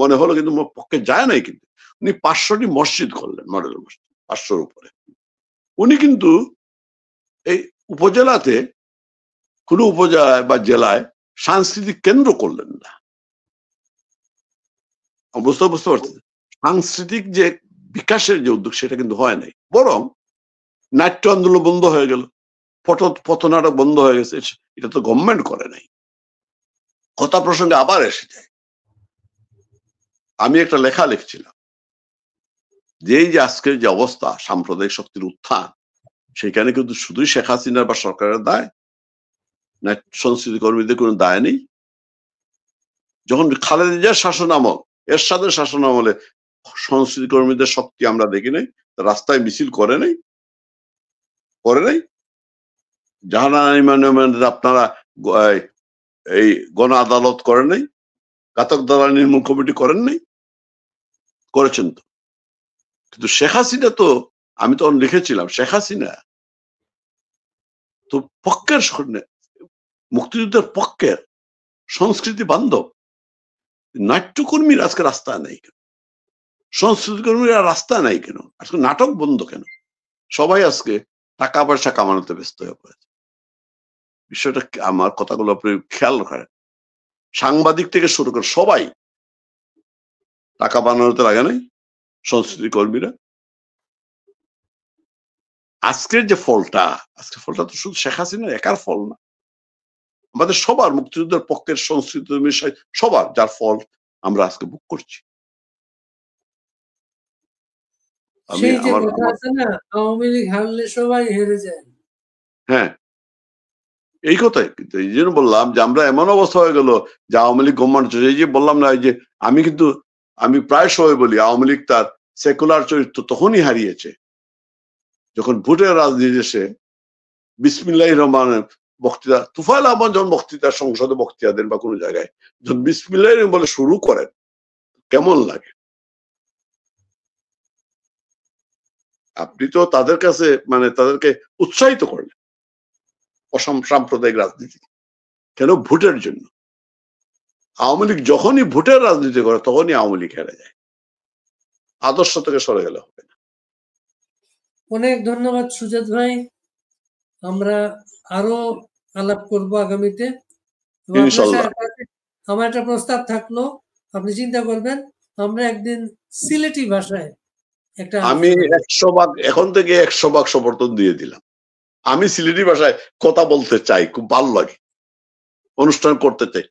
মনে হলো, কিন্তু পক্ষে যায় নাই। কিন্তু উনি 500টি মসজিদ করলেন, মডেল মসজিদ 500-র উপরে। উনি কিন্তু এই উপজেলাতে কোনো উপজেলায় বা জেলায় সাংস্কৃতিক কেন্দ্র করলেন না। বুঝতে পারছেন, সাংস্কৃতিক যে বিকাশের যে উদ্যোগ সেটা কিন্তু হয় নাই, বরং নাট্য আন্দোলন বন্ধ হয়ে গেল, পথনাটক বন্ধ হয়ে গেছে। এটা তো গভর্নমেন্ট করে নাই। কথা প্রসঙ্গে আবার এসে যায়, আমি একটা লেখা লিখছিলাম যে এই যে আজকের যে অবস্থা, সাম্প্রদায়িক শক্তির উত্থান, সেখানে কিন্তু শুধুই শেখ হাসিনার বা সরকারের দায় না, সংস্কৃতি কর্মীদের কোনো দায় নেই। যখন খালেদা জিয়ার শাসন আমল, এরশাদের শাসন আমলে সংস্কৃতি কর্মীদের শক্তি আমরা দেখি নাই, রাস্তায় মিছিল করে নাই, জাহানারা আপনারা এই গণ আদালত করেন নাই, ঘাতক দালাল নির্মূল কমিটি করেন নাই, করেছেন তো। কিন্তু শেখ হাসিনা তো, আমি তখন লিখেছিলাম, শেখ হাসিনা তো পক্ষের, মুক্তিযুদ্ধের পক্ষের সংস্কৃতি বান্ধব নাট্যকর্মীর আজকে রাস্তা নেই কেন, সংস্কৃতি কর্মীরা রাস্তা নাই কেন, আজকে নাটক বন্ধ কেন? সবাই আজকে টাকা পয়সা কামানোতে ব্যস্ত হয়ে পড়েছে। বিষয়টা আমার কথাগুলো আপনি খেয়াল করেন, সাংবাদিক থেকে শুরু করে সবাই টাকা বানানোতে লাগে নাই, সংস্কৃতি কর্মীরা। আজকের যে ফলটা, আজকের ফলটা তো শুধু শেখ হাসিনার একার ফল না, আমাদের সবার, মুক্তিযুদ্ধের পক্ষের সংস্কৃতি বিষয় সবার, যার ফল আমরা আজকে ভোগ করছি। সেই যে কথা আছে না, আওয়ামী লীগ হারলে সবাই হেরে যায়। হ্যাঁ, এই কথাই। কিন্তু এই জন্য বললাম যে আমরা এমন অবস্থা হয়ে গেল যে আওয়ামী লীগ গভর্নমেন্ট, এই যে বললাম না, এই যে আমি প্রায় সময় বলি আওয়ামী লীগ তার সেকুলার চরিত্র তখনই হারিয়েছে যখন ভোটের রাজনীতি এসে বিসমিল্লাহির রহমানের বক্তৃতা, তুফাইল আহমদ যখন বক্তৃতা, সংসদে বক্তৃতা দেন বা কোনো জায়গায়, যখন বিসমিল্লাহির বলে শুরু করেন, কেমন লাগে? আপনি তো তাদের কাছে, মানে তাদেরকে উৎসাহিত করলেন সাম্প্রদায়িক রাজনীতি, কেন? ভোটের জন্য। আওয়ামী লীগ যখনই ভোটের রাজনীতি করে তখনই আওয়ামী লীগ হেরে যায়। আদর্শ থেকে সরে গেলে হবে না। অনেক ধন্যবাদ সুজাত ভাই। আমরা আরো আলাপ করব আগামীতে। এবং আপনার ইনশাল্লাহ। সাথে আমার একটা প্রস্তাব থাকলো, আপনি চিন্তা করবেন, আমরা একদিন সিলেটি ভাষায় একটা আমি আলোচনা করব। 100% এখন থেকে 100% সমর্থন দিয়ে দিলাম। আমি সিলেটি ভাষায় কথা বলতে চাই, খুব ভালো লাগে, অনুষ্ঠান করতে চাই।